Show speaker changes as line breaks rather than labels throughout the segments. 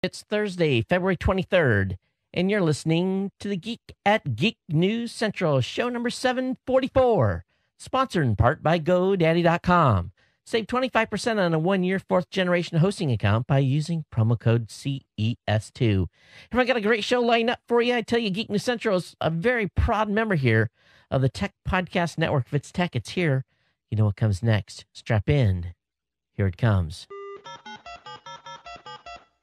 It's Thursday, February 23rd, and you're listening to the Geek at Geek News Central, show number 744, sponsored in part by GoDaddy.com. Save 25% on a one-year fourth-generation hosting account by using promo code CES2. And I got a great show lined up for you. I tell you, Geek News Central is a very proud member here of the Tech Podcast Network. If it's tech, it's here. You know what comes next. Strap in. Here it comes.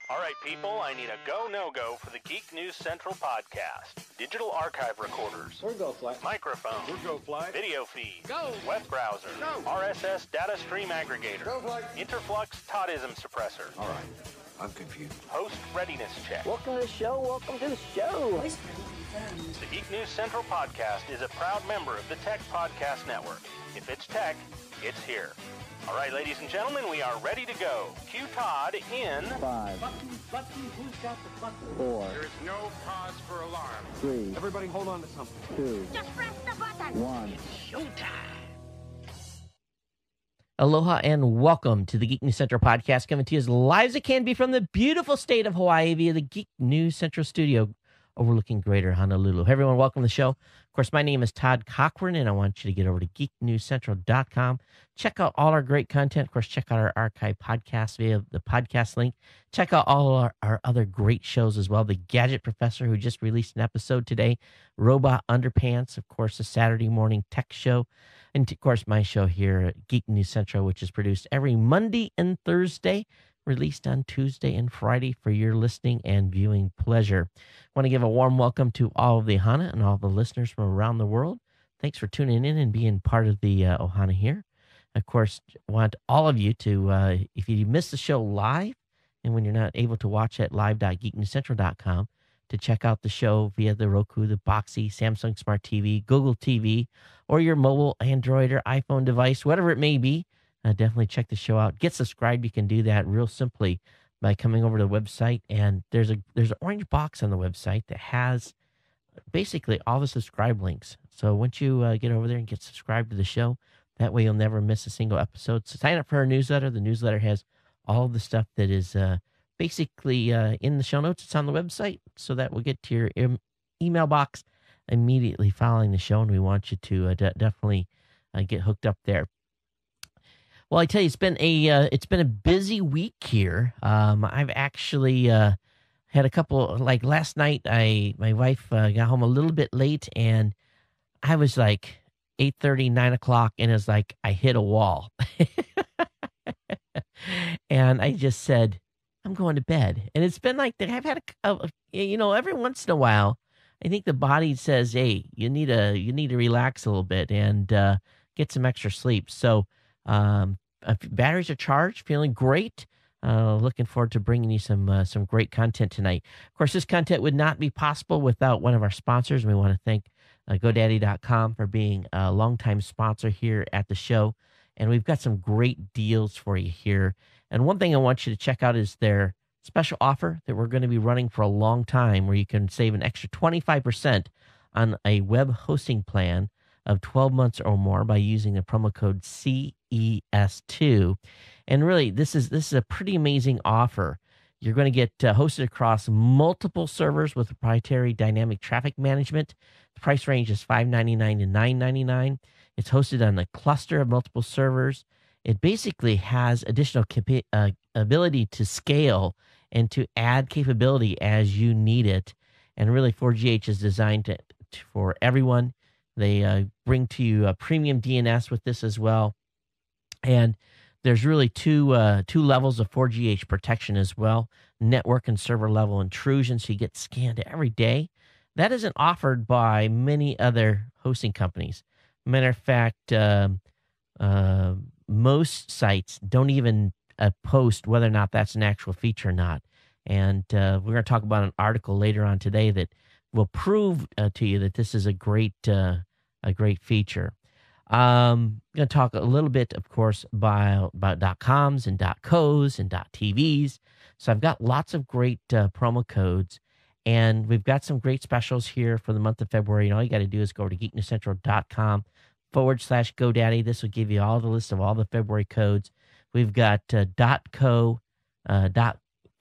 All right, people, I need a go, no-go for the Geek News Central podcast. Digital archive recorders.
We're go fly.
Microphones.
We're go fly.
Video feed.
Go.
Web browser.
Go.
RSS data stream aggregator.
Go fly.
Interflux Toddism suppressor.
All right, I'm confused.
Host readiness check.
Welcome to the show. Welcome to the show.
The Geek News Central podcast is a proud member of the Tech Podcast Network. If it's tech, it's here. All right, ladies and gentlemen, we are ready to go. Cue Todd in
5,
Button, who's got the button?
4,
There is no cause for alarm.
3,
Everybody hold on to something.
2,
Just press the button.
1.
Aloha and welcome to the Geek News Central podcast, coming to you as live as it can be from the beautiful state of Hawaii via the Geek News Central studio overlooking Greater Honolulu. Hey everyone, welcome to the show. Of course, my name is Todd Cochran, and I want you to get over to geeknewscentral.com. Check out all our great content. Of course, check out our archive podcast via the podcast link. Check out all our other great shows as well. The Gadget Professor, who just released an episode today. Robot Underpants, of course, the Saturday morning tech show. And, of course, my show here at Geek News Central, which is produced every Monday and Thursday, released on Tuesday and Friday for your listening and viewing pleasure. I want to give a warm welcome to all of the Ohana and all the listeners from around the world. Thanks for tuning in and being part of the Ohana here. Of course, I want all of you to, if you miss the show live, and when you're not able to watch it live.geeknewscentral.com, to check out the show via the Roku, the Boxy, Samsung Smart TV, Google TV, or your mobile Android or iPhone device, whatever it may be. Definitely check the show out. Get subscribed. You can do that real simply by coming over to the website, and there's an orange box on the website that has basically all the subscribe links. So once you get over there and get subscribed to the show, that way you'll never miss a single episode. So sign up for our newsletter. The newsletter has all the stuff that is basically in the show notes. It's on the website, so that will get to your email box immediately following the show, and we want you to definitely get hooked up there. Well, I tell you, it's been a busy week here. I've actually had a couple, like last night, my wife got home a little bit late, and I was like 8:30, 9 o'clock, and it's like I hit a wall. And I just said, I'm going to bed. And it's been like that. I've had every once in a while, I think the body says, hey, you need to relax a little bit and get some extra sleep. So batteries are charged, feeling great. Looking forward to bringing you some great content tonight. Of course, this content would not be possible without one of our sponsors. We want to thank GoDaddy.com for being a longtime sponsor here at the show. And we've got some great deals for you here. And one thing I want you to check out is their special offer that we're going to be running for a long time, where you can save an extra 25% on a web hosting plan of 12 months or more by using the promo code CES2. And really, this is a pretty amazing offer. You're going to get hosted across multiple servers with proprietary dynamic traffic management. The price range is $5.99 to $9.99. It's hosted on a cluster of multiple servers. It basically has additional ability to scale and to add capability as you need it. And really, 4GH is designed for everyone. They bring to you a premium DNS with this as well. And there's really two levels of 4GH protection as well, network and server level intrusion, so you get scanned every day. That isn't offered by many other hosting companies. Matter of fact, most sites don't even post whether or not that's an actual feature or not. And we're going to talk about an article later on today that will prove to you that this is a great feature. I'm going to talk a little bit, of course, about .coms and .cos and .tvs. So I've got lots of great promo codes, and we've got some great specials here for the month of February. And all you got to do is go to geeknewscentral.com/GoDaddy. This will give you all the list of all the February codes. We've got .co,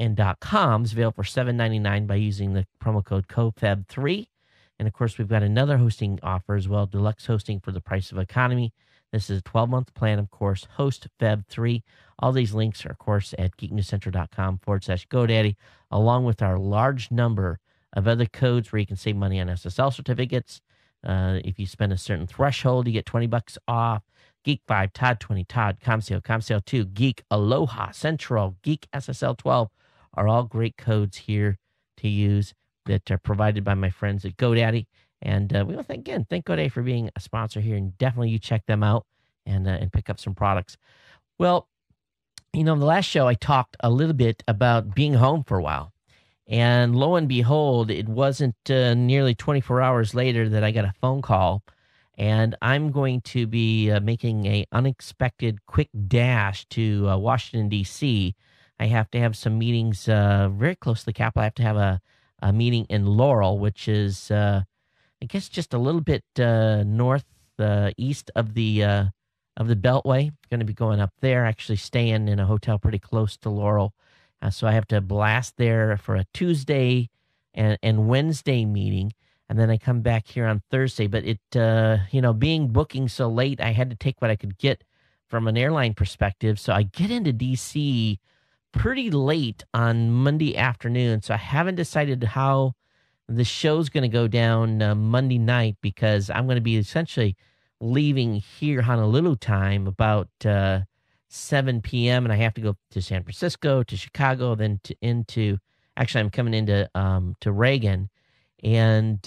and .com is available for $7.99 by using the promo code COFEB3. And of course, we've got another hosting offer as well, deluxe hosting for the price of economy. This is a 12-month plan, of course, host FEB3. All these links are, of course, at geeknewscentral.com/GoDaddy, along with our large number of other codes where you can save money on SSL certificates. If you spend a certain threshold, you get $20 off. Geek 5, Todd 20, Todd, ComSale 2, Geek Aloha Central, Geek SSL 12 are all great codes here to use that are provided by my friends at GoDaddy. And we want to thank GoDaddy for being a sponsor here, and definitely you check them out and pick up some products. Well, the last show I talked a little bit about being home for a while. And lo and behold, it wasn't nearly 24 hours later that I got a phone call, and I'm going to be making an unexpected quick dash to Washington, D.C. I have to have some meetings very close to the Capitol. I have to have a meeting in Laurel, which is, I guess, just a little bit east of the Beltway. Going to be going up there, actually staying in a hotel pretty close to Laurel. So I have to blast there for a Tuesday and Wednesday meeting, and then I come back here on Thursday. But it, being booking so late, I had to take what I could get from an airline perspective. So I get into D.C. pretty late on Monday afternoon. So I haven't decided how the show's going to go down Monday night, because I'm going to be essentially leaving here Honolulu time about 7 p.m. and I have to go to San Francisco, to Chicago, then I'm coming into to Reagan. And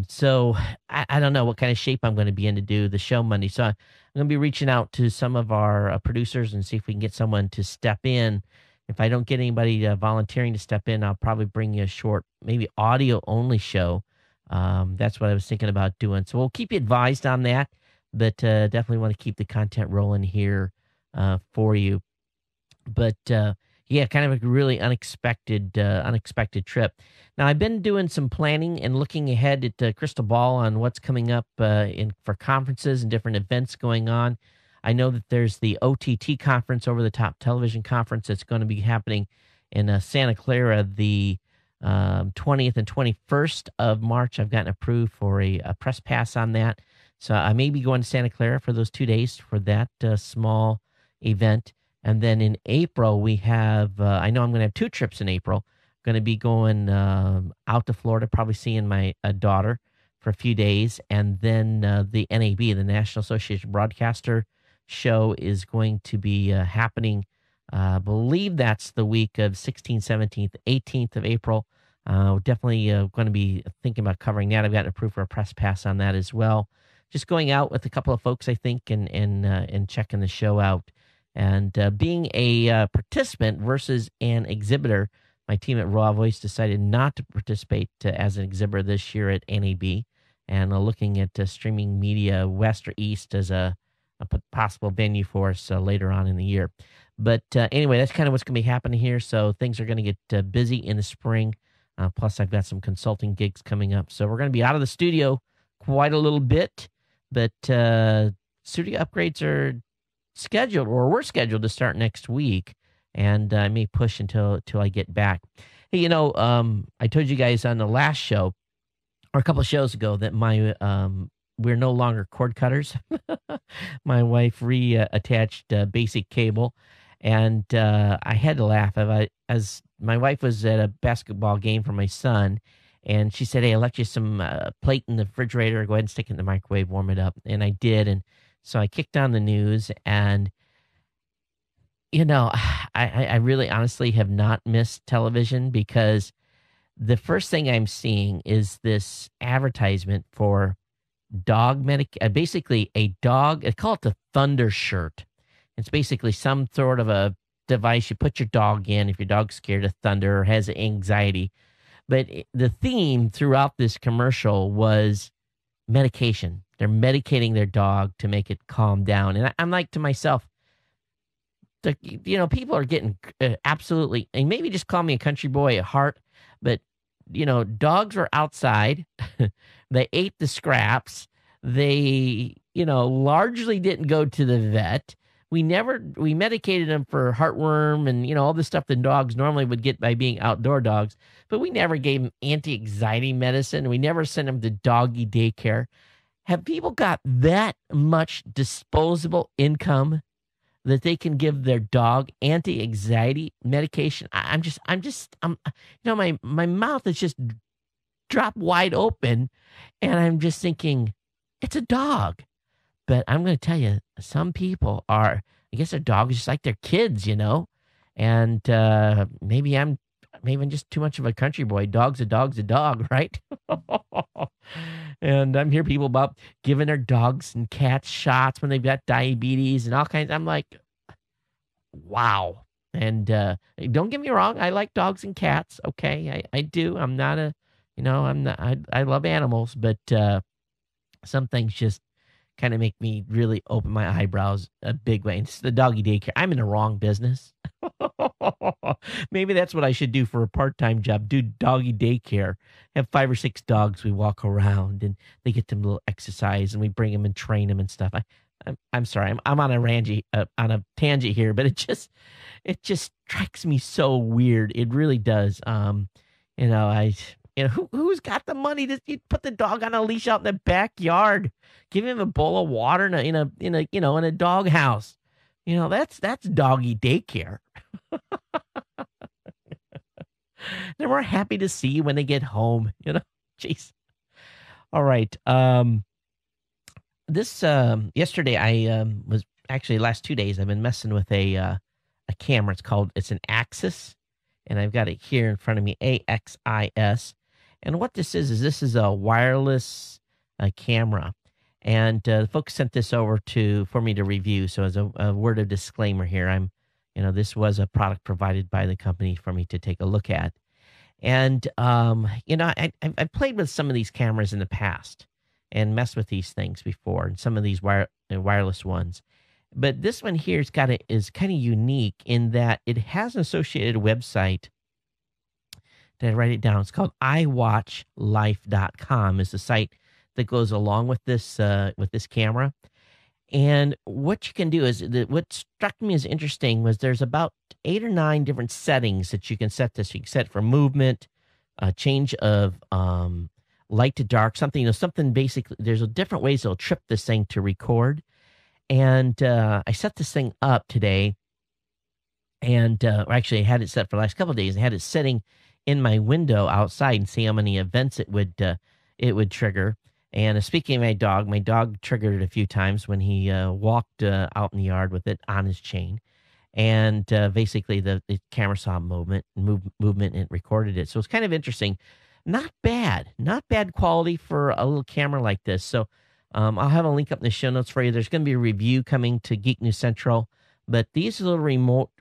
so I don't know what kind of shape I'm going to be in to do the show Monday. So I'm going to be reaching out to some of our producers and see if we can get someone to step in. If I don't get anybody volunteering to step in, I'll probably bring you a short, maybe audio-only show. That's what I was thinking about doing. So we'll keep you advised on that, but definitely want to keep the content rolling here for you. But kind of a really unexpected trip. Now, I've been doing some planning and looking ahead at the crystal ball on what's coming up for conferences and different events going on. I know that there's the OTT conference, Over the Top Television Conference, that's going to be happening in Santa Clara the 20th and 21st of March. I've gotten approved for a press pass on that. So I may be going to Santa Clara for those 2 days for that small event. And then in April, we have, I know I'm going to have 2 trips in April. Going to be going out to Florida, probably seeing my daughter for a few days. And then the NAB, the National Association of Broadcaster show, is going to be happening. I believe that's the week of 16th, 17th, 18th of April. Definitely going to be thinking about covering that. I've gotten approved for a press pass on that as well. Just going out with a couple of folks, I think, and checking the show out. And being a participant versus an exhibitor, my team at Raw Voice decided not to participate as an exhibitor this year at NAB, and looking at Streaming Media West or East as a possible venue for us later on in the year. But anyway, that's kind of what's going to be happening here. So things are going to get busy in the spring. Plus, I've got some consulting gigs coming up. So we're going to be out of the studio quite a little bit. But studio upgrades are scheduled, or we're scheduled to start next week. And I may push until I get back. Hey, I told you guys on the last show, or a couple of shows ago, that we're no longer cord cutters. My wife reattached basic cable, and I had to laugh. As my wife was at a basketball game for my son, and she said, "Hey, I left you some plate in the refrigerator. Go ahead and stick it in the microwave, warm it up." And I did, and so I kicked on the news, and I really honestly have not missed television, because the first thing I'm seeing is this advertisement for dog basically a dog. They call it the Thunder shirt. It's basically some sort of a device you put your dog in if your dog's scared of thunder or has anxiety. But the theme throughout this commercial was medication. They're medicating their dog to make it calm down. And I'm like to myself, people are getting absolutely, and maybe just call me a country boy at heart, but dogs were outside. They ate the scraps. They, largely didn't go to the vet. we medicated them for heartworm and, all this stuff that dogs normally would get by being outdoor dogs, but we never gave them anti-anxiety medicine. We never sent them to doggy daycare. Have people got that much disposable income that they can give their dog anti-anxiety medication? My mouth is just dropped wide open, and I'm just thinking, it's a dog. But I'm going to tell you, some people I guess their dog is just like their kids, and maybe I'm just too much of a country boy. Dog's a dog, right? And I'm hearing people about giving their dogs and cats shots when they've got diabetes and all kinds. I'm like, wow. And don't get me wrong, I like dogs and cats. Okay, I do. I'm not I love animals, but some things just kind of make me really open my eyebrows a big way. And it's the doggy daycare. I'm in the wrong business. Maybe that's what I should do for a part-time job. Do doggy daycare. Have 5 or 6 dogs. We walk around and they get them a little exercise and we bring them and train them and stuff. I'm sorry. I'm on a tangent here, but it just strikes me so weird. It really does. Who's got the money to put the dog on a leash out in the backyard, give him a bowl of water in a dog house? That's doggy daycare. They're more happy to see you when they get home. Jeez. All right. Yesterday I was actually last 2 days I've been messing with a camera. It's an Axis, and I've got it here in front of me, AXIS. And what this is a wireless camera. And the folks sent this over for me to review. So as a word of disclaimer here, this was a product provided by the company for me to take a look at. And, I played with some of these cameras in the past and messed with these things before, and some of these wireless ones. But this one here is kind of unique in that it has an associated website. Did I write it down? It's called iWatchLife.com is the site that goes along with this camera. And what you can do is what struck me as interesting was there's about 8 or 9 different settings that you can set this. You can set for movement, change of light to dark, something basically. There's different ways it'll trip this thing to record. And I set this thing up today, and actually I had it set for the last couple of days. I had it sitting in my window outside and see how many events it would trigger. And speaking of my dog triggered it a few times when he walked out in the yard with it on his chain. And basically the camera saw movement and it recorded it. So it's kind of interesting. Not bad quality for a little camera like this. So I'll have a link up in the show notes for you. There's going to be a review coming to Geek News Central. But these are little remote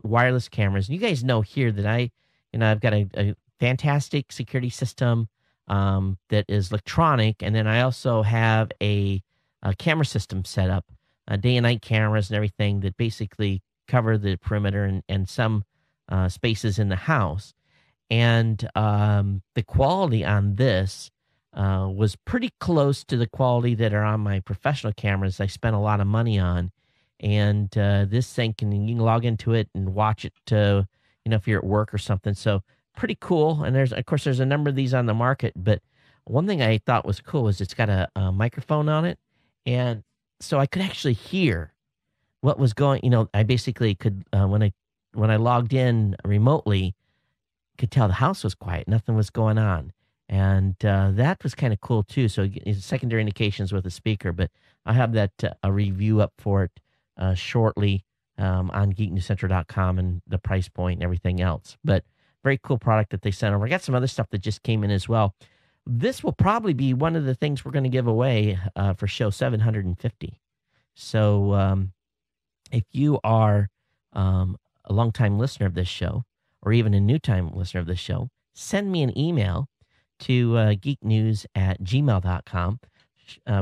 wireless cameras. And you guys know here that I've got a fantastic security system that is electronic, and then I also have a camera system set up, day and night cameras and everything that basically cover the perimeter and some spaces in the house. And the quality on this was pretty close to the quality that are on my professional cameras I spent a lot of money on. And this thing you can log into it and watch it if you're at work or something. So pretty cool. And there's a number of these on the market, but one thing I thought was cool is it's got a microphone on it. And so I could actually hear what was going, I basically could, when I logged in remotely, could tell the house was quiet. Nothing was going on. And that was kind of cool too. So it's secondary indications with a speaker, but I'll have that a review up for it shortly on geeknewscentral.com and the price point and everything else. But very cool product that they sent over. I got some other stuff that just came in as well. This will probably be one of the things we're going to give away for show 750. So if you are a longtime listener of this show, or even a new-time listener of this show, send me an email to geeknews@gmail.com.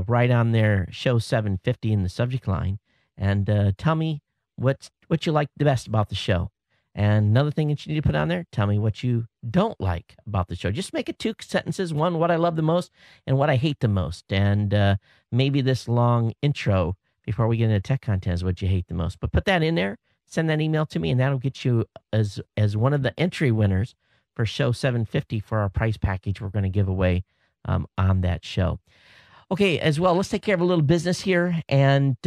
Write on there, show 750 in the subject line, and tell me what you like the best about the show. And another thing that you need to put on there, tell me what you don't like about the show. Just make it 2 sentences. One, what I love the most, and what I hate the most. And maybe this long intro, before we get into tech content is what you hate the most. But put that in there, send that email to me, and that'll get you as one of the entry winners for show 750 for our prize package we're going to give away on that show. Okay, as well, let's take care of a little business here. And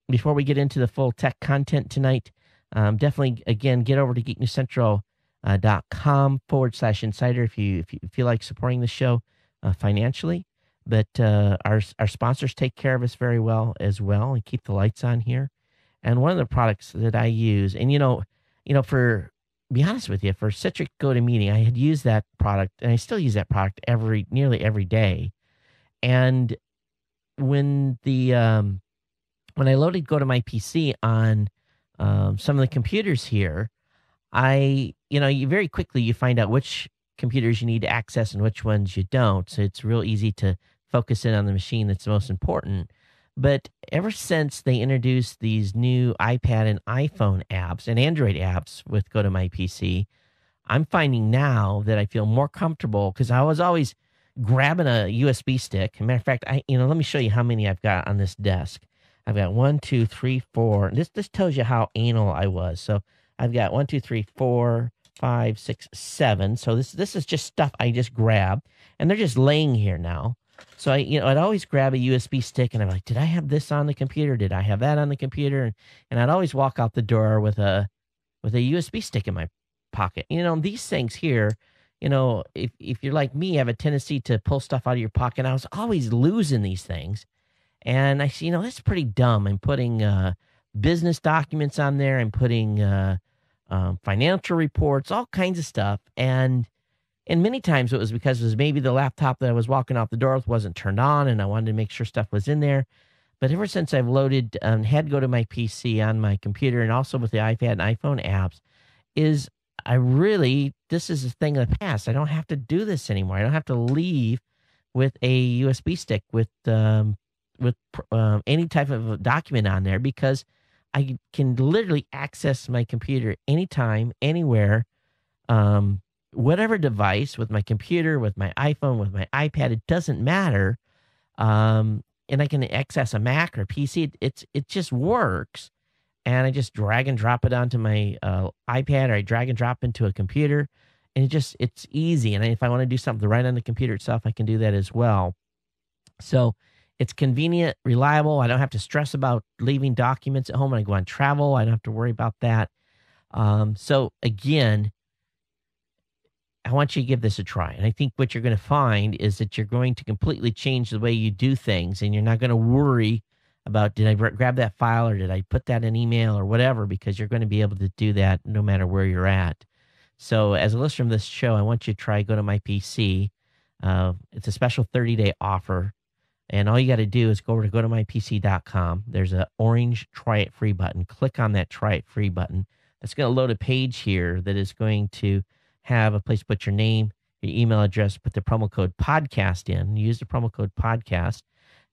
before we get into the full tech content tonight, definitely, again, get over to geeknewscentral.com/insider if you feel like supporting the show financially. But our sponsors take care of us very well as well and keep the lights on here. And one of the products that I use, and for be honest with you, for Citric GoToMeeting, I had used that product, and I still use that product nearly every day. And when when I loaded GoToMyPC on some of the computers here, you very quickly you find out which computers you need to access and which ones you don't. So it's real easy to focus in on the machine that's the most important. But ever since they introduced these new iPad and iPhone apps and Android apps with GoToMyPC, I'm finding now that I feel more comfortable because I was always grabbing a USB stick. As a matter of fact, let me show you how many I've got on this desk. I've got 1, 2, 3, 4. This tells you how anal I was. So I've got 1, 2, 3, 4, 5, 6, 7. So this is just stuff I just grab, and they're just laying here now. So I'd always grab a USB stick, and I'm like, did I have this on the computer? Did I have that on the computer? And I'd always walk out the door with a USB stick in my pocket. These things here, if you're like me, have a tendency to pull stuff out of your pocket. I was always losing these things. And I see, that's pretty dumb. I'm putting business documents on there. I'm putting financial reports, all kinds of stuff. And many times it was because it was maybe the laptop that I was walking out the door with wasn't turned on, and I wanted to make sure stuff was in there. But ever since I've loaded had GoToMyPC on my computer and also with the iPad and iPhone apps, this is a thing of the past. I don't have to do this anymore. I don't have to leave with a USB stick with any type of document on there because I can literally access my computer anytime, anywhere, whatever device, with my computer, with my iPhone, with my iPad, it doesn't matter. And I can access a Mac or PC. It just works. And I just drag and drop it onto my iPad, or I drag and drop into a computer, and it's easy. And if I want to do something right on the computer itself, I can do that as well. So it's convenient, reliable. I don't have to stress about leaving documents at home when I go on travel. I don't have to worry about that. So again, I want you to give this a try. And I think what you're going to find is that you're going to completely change the way you do things, and you're not going to worry about, did I grab that file or did I put that in email or whatever, because you're going to be able to do that no matter where you're at. So as a listener of this show, I want you to try GoToMyPC. It's a special 30-day offer. And all you got to do is go over to GoToMyPC.com. There's an orange Try It Free button. Click on that Try It Free button. That's going to load a page here that is going to have a place to put your name, your email address, put the promo code podcast in. Use the promo code podcast.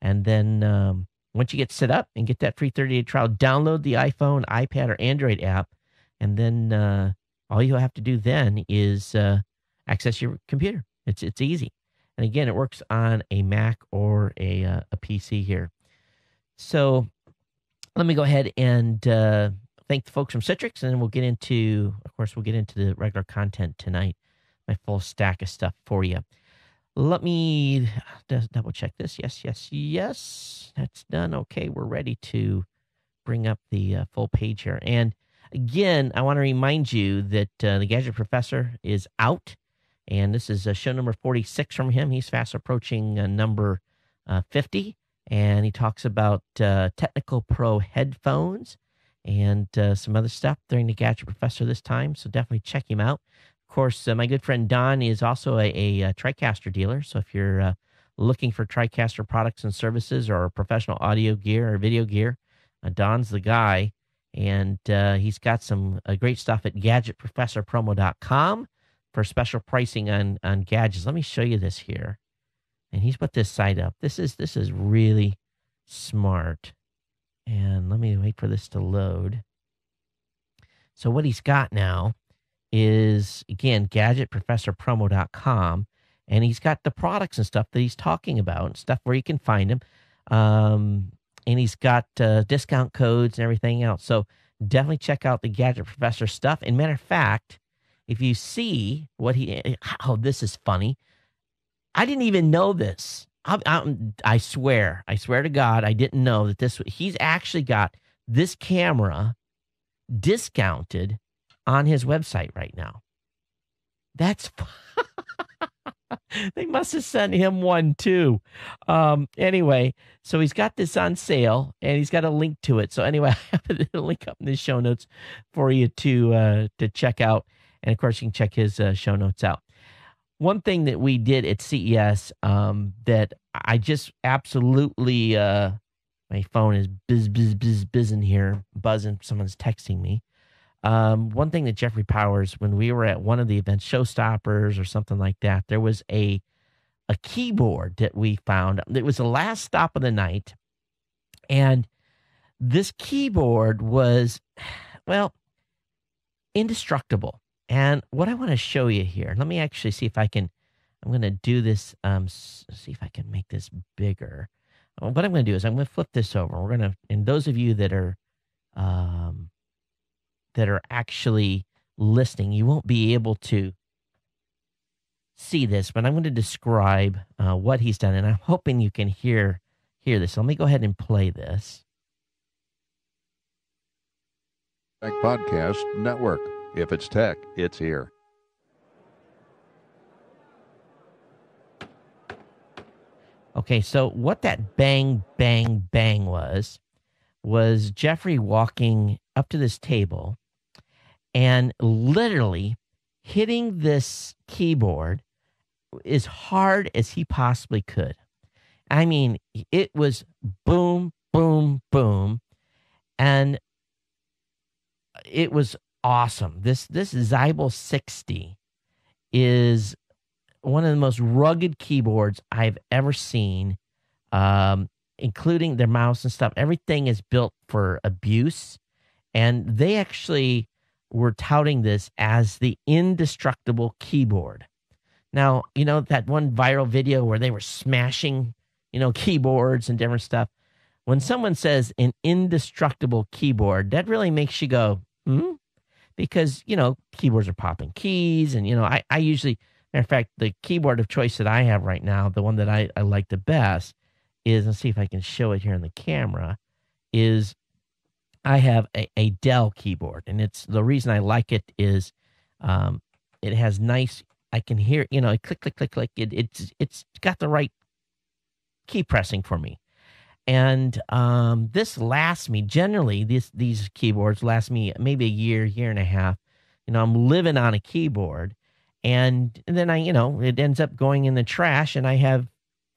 And then once you get set up and get that free 30-day trial, download the iPhone, iPad, or Android app. And then all you'll have to do then is access your computer. It's easy. And again, it works on a Mac or a PC here. So let me go ahead and thank the folks from Citrix, and then we'll get into the regular content tonight. My full stack of stuff for you. Let me just double check this. Yes. That's done. Okay, we're ready to bring up the full page here. And again, I want to remind you that the Gadget Professor is out. And this is show number 46 from him. He's fast approaching number 50. And he talks about Technical Pro headphones and some other stuff during the Gadget Professor this time. So definitely check him out. Of course, my good friend Don is also a TriCaster dealer. So if you're looking for TriCaster products and services or professional audio gear or video gear, Don's the guy. And he's got some great stuff at GadgetProfessorPromo.com. for special pricing on gadgets. Let me show you this here. And he's put this site up. This is really smart. And let me wait for this to load. So what he's got now is, again, GadgetProfessorPromo.com. And he's got the products and stuff that he's talking about, and stuff where you can find them. and he's got discount codes and everything else. So definitely check out the Gadget Professor stuff. And matter of fact, if you see what this is funny. I didn't even know this. I swear to God, I didn't know that he's actually got this camera discounted on his website right now. That's they must have sent him one too. Anyway, so he's got this on sale and he's got a link to it. So anyway, I have a link up in the show notes for you to check out. And of course, you can check his show notes out. One thing that we did at CES that I just absolutely, my phone is buzzing here, buzzing. Someone's texting me. One thing that Jeffrey Powers, when we were at one of the events, Showstoppers or something like that, there was a keyboard that we found. It was the last stop of the night. And this keyboard was, well, indestructible. And what I want to show you here, let me actually see if I can, I'm going to do this, see if I can make this bigger. What I'm going to do is I'm going to flip this over. We're going to, and those of you that are actually listening, you won't be able to see this, but I'm going to describe what he's done, and I'm hoping you can hear this. So let me go ahead and play this.
Tech Podcast Network. If it's tech, it's here.
Okay, so what that bang, bang, bang was Jeffrey walking up to this table and literally hitting this keyboard as hard as he possibly could. I mean, it was boom, boom, boom, and it was awesome. This Zybel 60 is one of the most rugged keyboards I've ever seen, including their mouse and stuff. Everything is built for abuse, and they actually were touting this as the indestructible keyboard. Now, you know that one viral video where they were smashing, keyboards and different stuff? When someone says an indestructible keyboard, that really makes you go, because, keyboards are popping keys. And, I usually, matter of fact, the keyboard of choice that I have right now, the one that I like the best is, let's see if I can show it here on the camera, is I have a Dell keyboard. And it's the reason I like it is it has nice, I can hear, click, click, click, click. It's got the right key pressing for me. And this lasts me, generally, these keyboards last me maybe a year and a half. I'm living on a keyboard, and then it ends up going in the trash, and I have,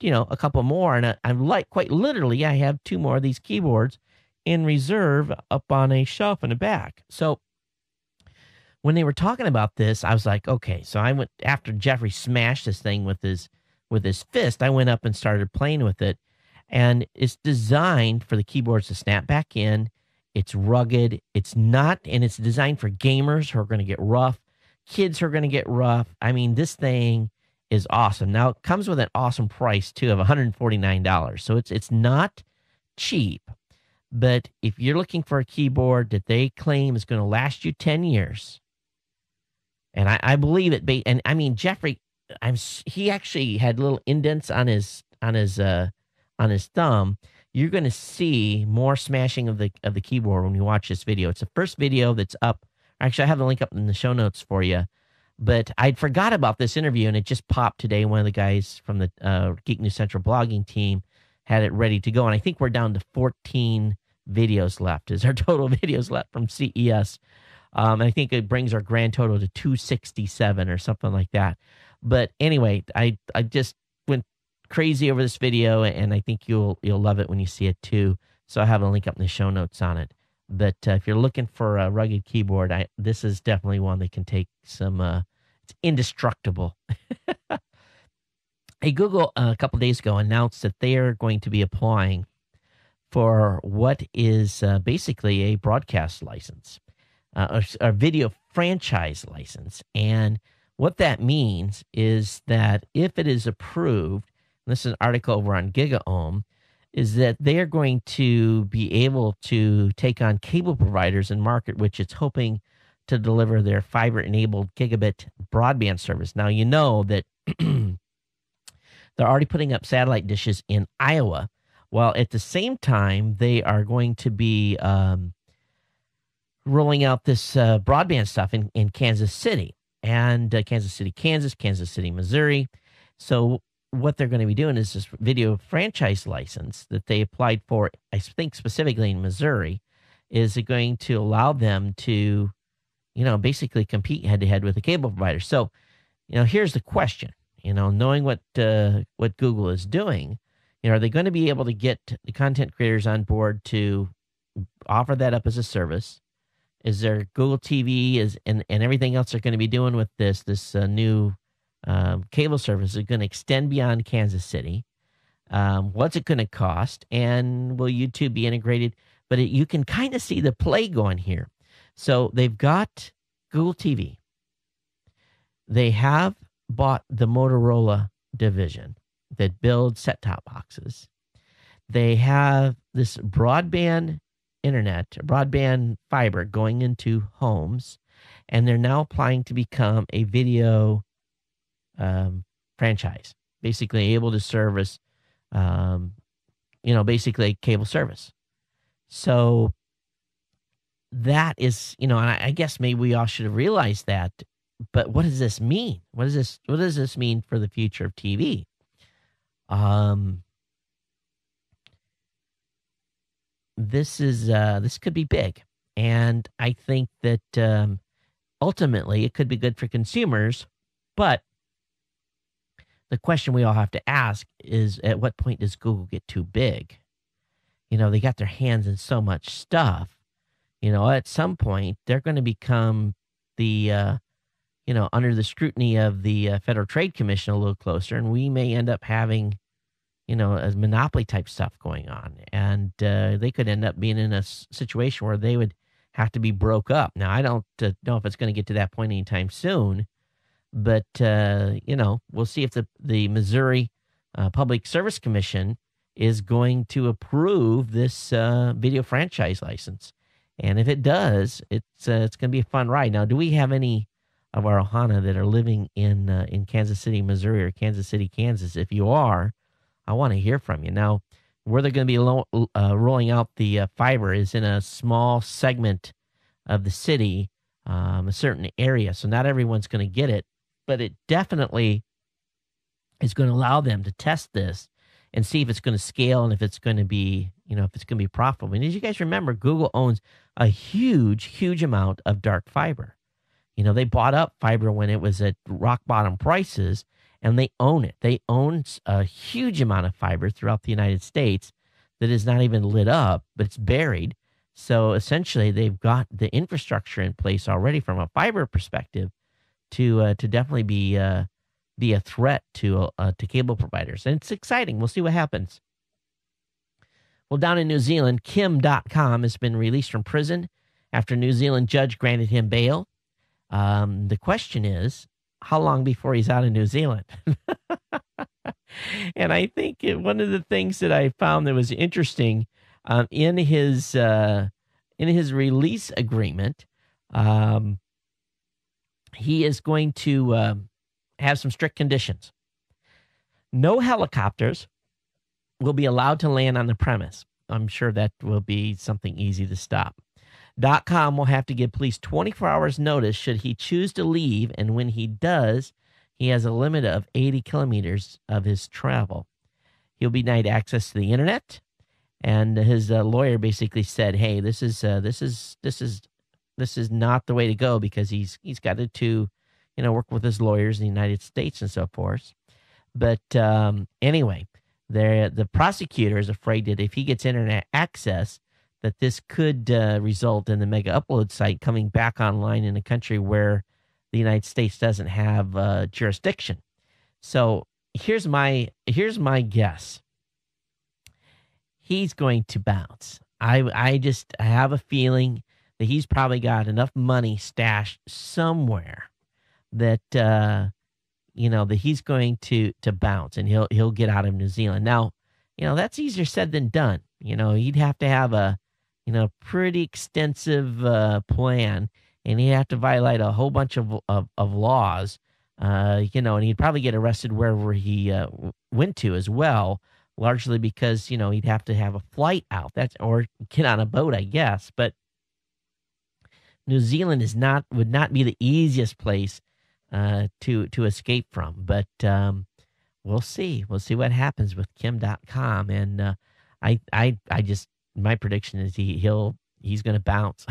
a couple more, and I'm like, quite literally, I have 2 more of these keyboards in reserve up on a shelf in the back. So when they were talking about this, I was like, okay, so I went, after Jeffrey smashed this thing with his fist, I went up and started playing with it. And it's designed for the keyboards to snap back in. It's rugged. It's designed for gamers who are going to get rough, kids who are going to get rough. I mean, this thing is awesome. Now, it comes with an awesome price, too, of $149. So it's not cheap. But if you're looking for a keyboard that they claim is going to last you 10 years, and I believe it. And I mean, Jeffrey, he actually had little indents on his thumb. You're going to see more smashing of the keyboard when you watch this video. It's the first video that's up. Actually, I have the link up in the show notes for you. But I'd forgot about this interview, and it just popped today. One of the guys from the Geek News Central blogging team had it ready to go. And I think we're down to 14 videos left, is our total videos left from CES. I think it brings our grand total to 267 or something like that. But anyway, I just went crazy over this video, and I think you'll love it when you see it too. So I have a link up in the show notes on it. But if you're looking for a rugged keyboard, this is definitely one that can take some. It's indestructible. Hey, Google a couple days ago announced that they are going to be applying for what is basically a broadcast license, a video franchise license, and what that means is that if it is approved, this is an article over on GigaOM, is that they are going to be able to take on cable providers and market, which it's hoping to deliver their fiber-enabled gigabit broadband service. Now, you know that they're already putting up satellite dishes in Iowa, while at the same time, they are going to be rolling out this broadband stuff in Kansas City and Kansas City, Kansas, Kansas City, Missouri. So what they're going to be doing is this video franchise license that they applied for, I think specifically in Missouri, is going to allow them to, basically compete head-to-head with the cable provider. So, here's the question. Knowing what Google is doing, are they going to be able to get the content creators on board to offer that up as a service? Is there Google TV and everything else they're going to be doing with this new cable service is going to extend beyond Kansas City? What's it going to cost? And will YouTube be integrated? But you can kind of see the play going here. So they've got Google TV. They have bought the Motorola division that builds set-top boxes. They have this broadband internet, broadband fiber going into homes, and they're now applying to become a video franchise, basically able to service, basically cable service. So that is, and I guess maybe we all should have realized that. But what does this mean? What does this mean for the future of TV? This could be big, and I think that ultimately it could be good for consumers. But the question we all have to ask is, at what point does Google get too big? They got their hands in so much stuff. At some point they're going to become the under the scrutiny of the Federal Trade Commission a little closer, and we may end up having, a monopoly type stuff going on, and they could end up being in a situation where they would have to be broke up. Now, I don't know if it's going to get to that point anytime soon, but we'll see if the Missouri Public Service Commission is going to approve this video franchise license, and if it does, it's going to be a fun ride. Now, do we have any of our Ohana that are living in Kansas City, Missouri, or Kansas City, Kansas? If you are, I want to hear from you. Now, where they're going to be rolling out the fiber is in a small segment of the city, a certain area. So not everyone's going to get it, but it definitely is going to allow them to test this and see if it's going to scale and if it's going to be, if it's going to be profitable. And as you guys remember, Google owns a huge, huge amount of dark fiber. They bought up fiber when it was at rock bottom prices, and they own it. They own a huge amount of fiber throughout the United States that is not even lit up, but it's buried. So essentially, they've got the infrastructure in place already from a fiber perspective to definitely be a threat to cable providers. And it's exciting. We'll see what happens. Well, down in New Zealand, Kim.com has been released from prison after a New Zealand judge granted him bail. The question is, how long before he's out of New Zealand? And I think one of the things that I found that was interesting in his release agreement, he is going to have some strict conditions. No helicopters will be allowed to land on the premise. I'm sure that will be something easy to stop. .com will have to give police 24 hours notice should he choose to leave, and when he does, he has a limit of 80 kilometers of his travel. He'll be denied access to the internet, and his lawyer basically said, "Hey, this is not the way to go," because he's got to work with his lawyers in the United States and so forth. But anyway, the prosecutor is afraid that if he gets internet access, that this could result in the mega upload site coming back online in a country where the United States doesn't have jurisdiction. So here's my guess. He's going to bounce. I have a feeling that he's probably got enough money stashed somewhere that that he's going to bounce, and he'll get out of New Zealand. Now, that's easier said than done. He'd have to have a, pretty extensive plan, and he'd have to violate a whole bunch of laws, and he'd probably get arrested wherever he went to as well, largely because, he'd have to have a flight out, or get on a boat, I guess. But New Zealand would not be the easiest place to escape from. But we'll see. We'll see what happens with Kim.com. And my prediction is he's going to bounce.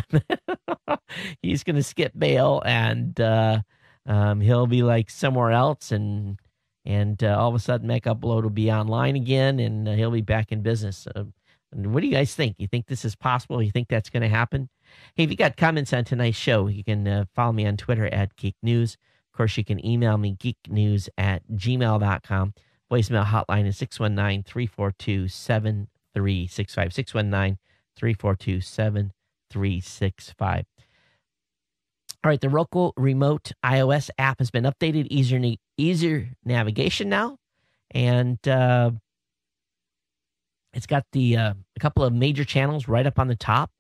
He's going to skip bail, and he'll be like somewhere else, and all of a sudden Mech Upload will be online again, and he'll be back in business. What do you guys think? You think this is possible? You think that's going to happen? Hey, if you got comments on tonight's show, you can follow me on Twitter at Geek News. Of course, you can email me geeknews@gmail.com. Voicemail hotline is 619-342-7365. 619-342-7365. All right, the Roku Remote iOS app has been updated, easier navigation now, and it's got a couple of major channels right up on the top,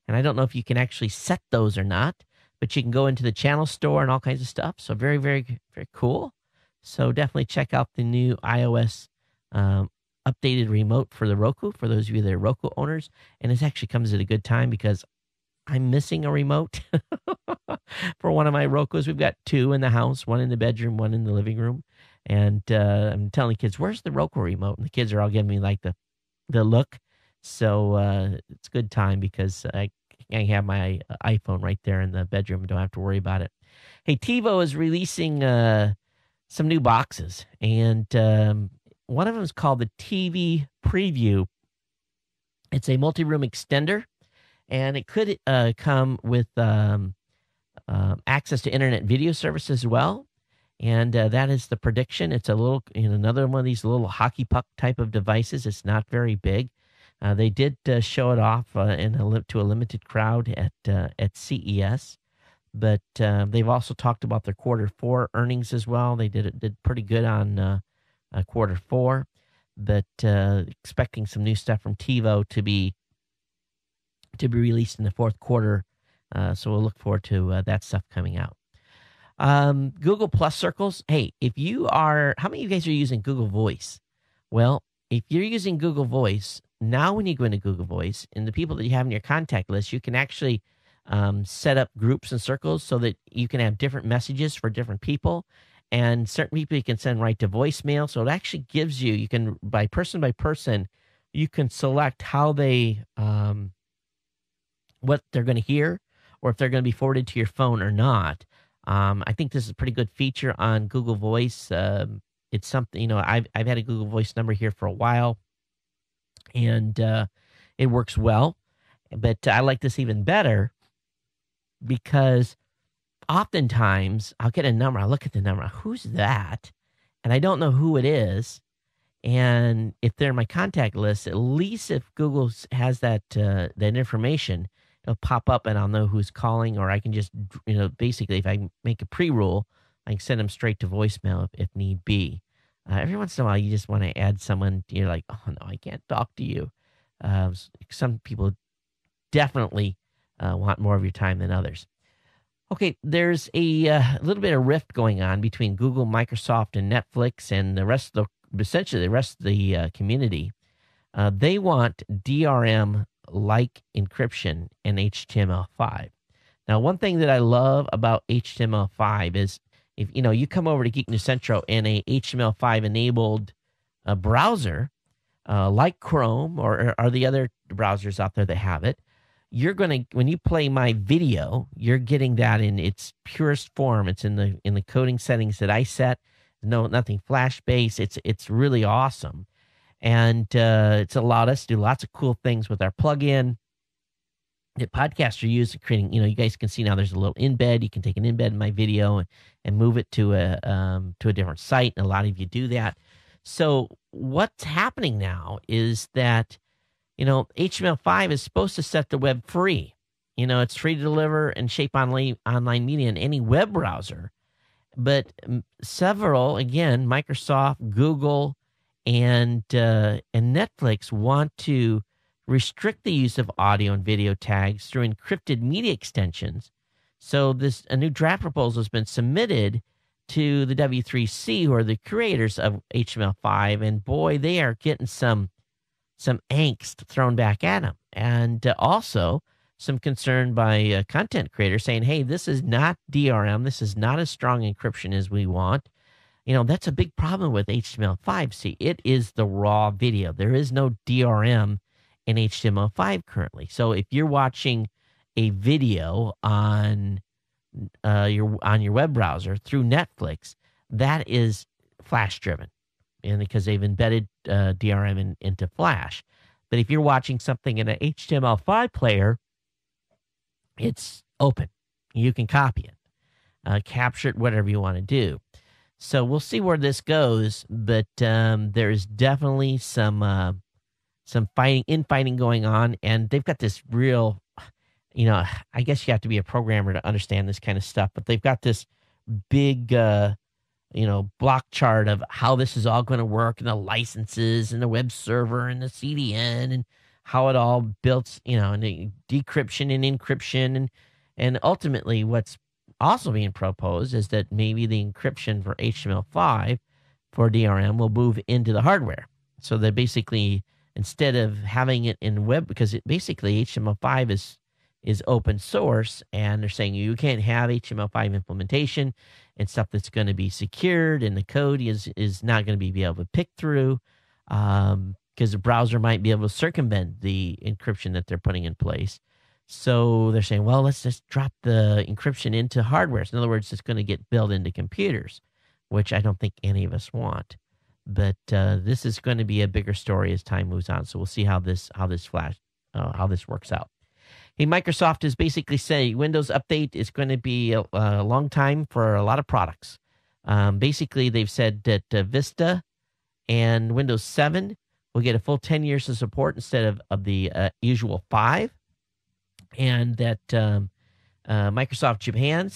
and I don't know if you can actually set those or not, but you can go into the channel store and all kinds of stuff. So very, very, very cool. So definitely check out the new iOS updated remote for the Roku, for those of you that are Roku owners. And this actually comes at a good time because I'm missing a remote for one of my Rokus. We've got two in the house, one in the bedroom, one in the living room. And I'm telling the kids, where's the Roku remote? And the kids are all giving me like the look. So it's a good time because I have my iPhone right there in the bedroom and don't have to worry about it. Hey, TiVo is releasing some new boxes, and one of them is called the TV Preview. It's a multi-room extender, and it could come with access to internet video service as well. And that is the prediction. It's a little, another one of these little hockey puck type of devices. It's not very big. They did show it off to a limited crowd at CES, but they've also talked about their Q4 earnings as well. They did pretty good on Q4, but expecting some new stuff from TiVo to be released in the Q4. So we'll look forward to that stuff coming out. Google Plus circles. Hey, how many of you guys are using Google Voice? Well, if you're using Google Voice, now when you go into Google Voice and the people that you have in your contact list, you can actually set up groups and circles so that you can have different messages for different people. And certain people you can send right to voicemail. So it actually gives you can, by person, you can select how what they're going to hear, or if they're going to be forwarded to your phone or not. I think this is a pretty good feature on Google Voice. It's something, I've had a Google Voice number here for a while, and it works well. But I like this even better because oftentimes I'll get a number, I'll look at the number, who's that? And I don't know who it is. And if they're in my contact list, at least if Google has that information, it'll pop up and I'll know who's calling, or I can just, basically if I make a pre-rule, I can send them straight to voicemail if need be. Every once in a while, you just want to add someone, you're like, oh no, I can't talk to you. Some people definitely want more of your time than others. Okay, there's a little bit of rift going on between Google, Microsoft, and Netflix, and essentially the rest of the community. They want DRM-like encryption in HTML5. Now, one thing that I love about HTML5 is if you come over to Geek News Central in a HTML5 enabled browser like Chrome or the other browsers out there that have it, you're going to, when you play my video, you're getting that in its purest form. It's in the coding settings that I set. Nothing flash based. It's really awesome. And it's allowed us to do lots of cool things with our plugin that podcasts are used in creating. You guys can see now there's a little embed. You can take an embed in my video and move it to a different site. And a lot of you do that. So what's happening now is that, HTML5 is supposed to set the web free. It's free to deliver and shape online media in any web browser. But several, again, Microsoft, Google, and Netflix want to restrict the use of audio and video tags through encrypted media extensions. So a new draft proposal has been submitted to the W3C, who are the creators of HTML5, and boy, they are getting some angst thrown back at them, and also some concern by content creators saying, hey, this is not DRM, this is not as strong encryption as we want. That's a big problem with HTML5. See, it is the raw video. There is no DRM in HTML5 currently. So if you're watching a video on your web browser through Netflix, that is Flash driven, and because they've embedded DRM into Flash. But if you're watching something in an HTML5 player, it's open. You can copy it, capture it, whatever you want to do. So we'll see where this goes, but there is definitely some fighting going on, and they've got this real, I guess you have to be a programmer to understand this kind of stuff, but they've got this big, block chart of how this is all going to work, and the licenses, and the web server, and the CDN, and how it all built, and the decryption and encryption, and ultimately what's also being proposed is that maybe the encryption for HTML5 for DRM will move into the hardware. So that basically, instead of having it in web, because basically HTML5 is open source, and they're saying you can't have HTML5 implementation and stuff that's going to be secured, and the code is not going to be able to pick through, because the browser might be able to circumvent the encryption that they're putting in place. So they're saying, well, let's just drop the encryption into hardware. So in other words, it's going to get built into computers, which I don't think any of us want. But this is going to be a bigger story as time moves on. So we'll see how this works out. Hey, Microsoft is basically saying Windows Update is going to be a long time for a lot of products. Basically, they've said that Vista and Windows 7 will get a full 10 years of support instead of the usual 5. And that Microsoft Japan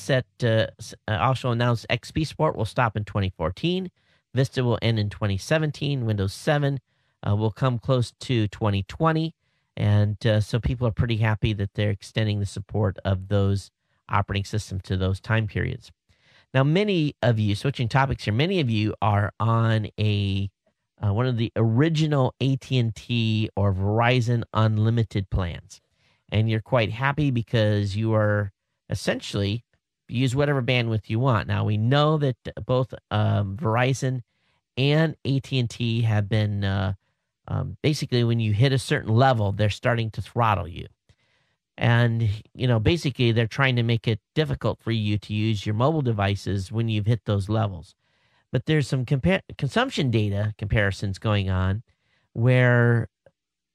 also announced XP support will stop in 2014. Vista will end in 2017. Windows 7 will come close to 2020. And so people are pretty happy that they're extending the support of those operating systems to those time periods. Now, many of you, switching topics here, many of you are on one of the original AT&T or Verizon Unlimited plans. And you're quite happy because you are essentially use whatever bandwidth you want. Now, we know that both Verizon and AT&T have been basically, when you hit a certain level, they're starting to throttle you. And, basically they're trying to make it difficult for you to use your mobile devices when you've hit those levels. But there's some consumption data comparisons going on where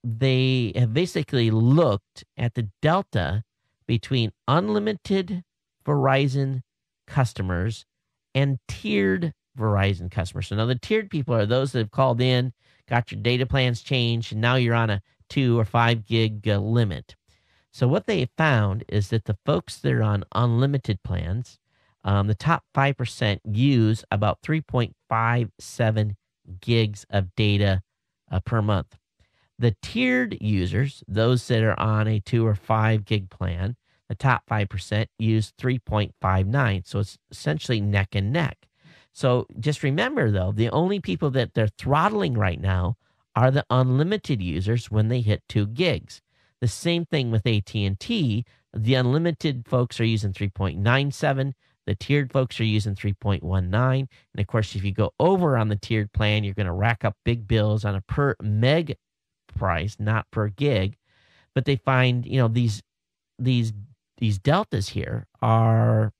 they have basically looked at the delta between unlimited Verizon customers and tiered Verizon customers. So now the tiered people are those that have called in, got your data plans changed, and now you're on a 2 or 5 gig limit. So what they found is that the folks that are on unlimited plans, the top 5% use about 3.57 gigs of data per month. The tiered users, those that are on a 2 or 5 gig plan, the top 5% use 3.59. So it's essentially neck and neck. So just remember, though, the only people that they're throttling right now are the unlimited users when they hit 2 gigs. The same thing with AT&T. The unlimited folks are using 3.97. The tiered folks are using 3.19. And, of course, if you go over on the tiered plan, you're going to rack up big bills on a per meg price, not per gig. But they find, these deltas here are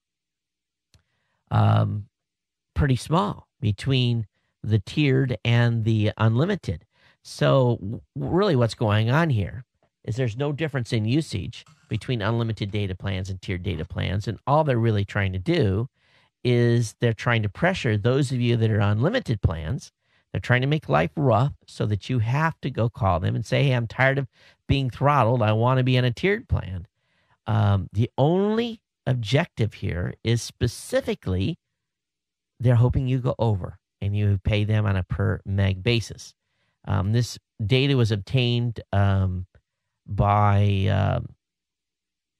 pretty small between the tiered and the unlimited. So really what's going on here is there's no difference in usage between unlimited data plans and tiered data plans. And all they're really trying to do is they're trying to pressure those of you that are on limited plans. They're trying to make life rough so that you have to go call them and say, hey, I'm tired of being throttled. I want to be on a tiered plan. The only objective here is specifically they're hoping you go over and you pay them on a per meg basis. This data was obtained by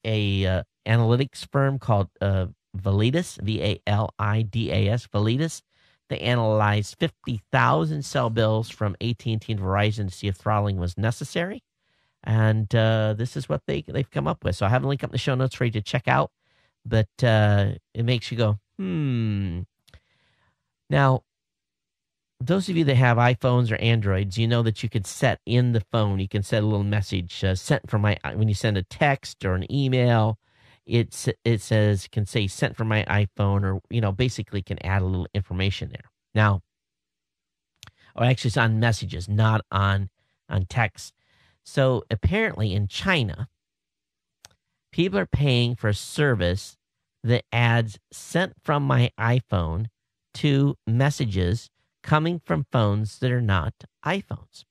a analytics firm called Validas, Validas, Validas. They analyzed 50,000 cell bills from AT&T and Verizon to see if throttling was necessary. And this is what they've come up with. So I have a link up in the show notes for you to check out. But it makes you go, Now, those of you that have iPhones or Androids, you know that you could set in the phone, you can set a little message sent from when you send a text or an email, it can say sent from my iPhone, or, basically can add a little information there. Now, or actually it's on messages, not on text. So apparently in China, people are paying for a service that adds sent from my iPhone to messages coming from phones that are not iPhones.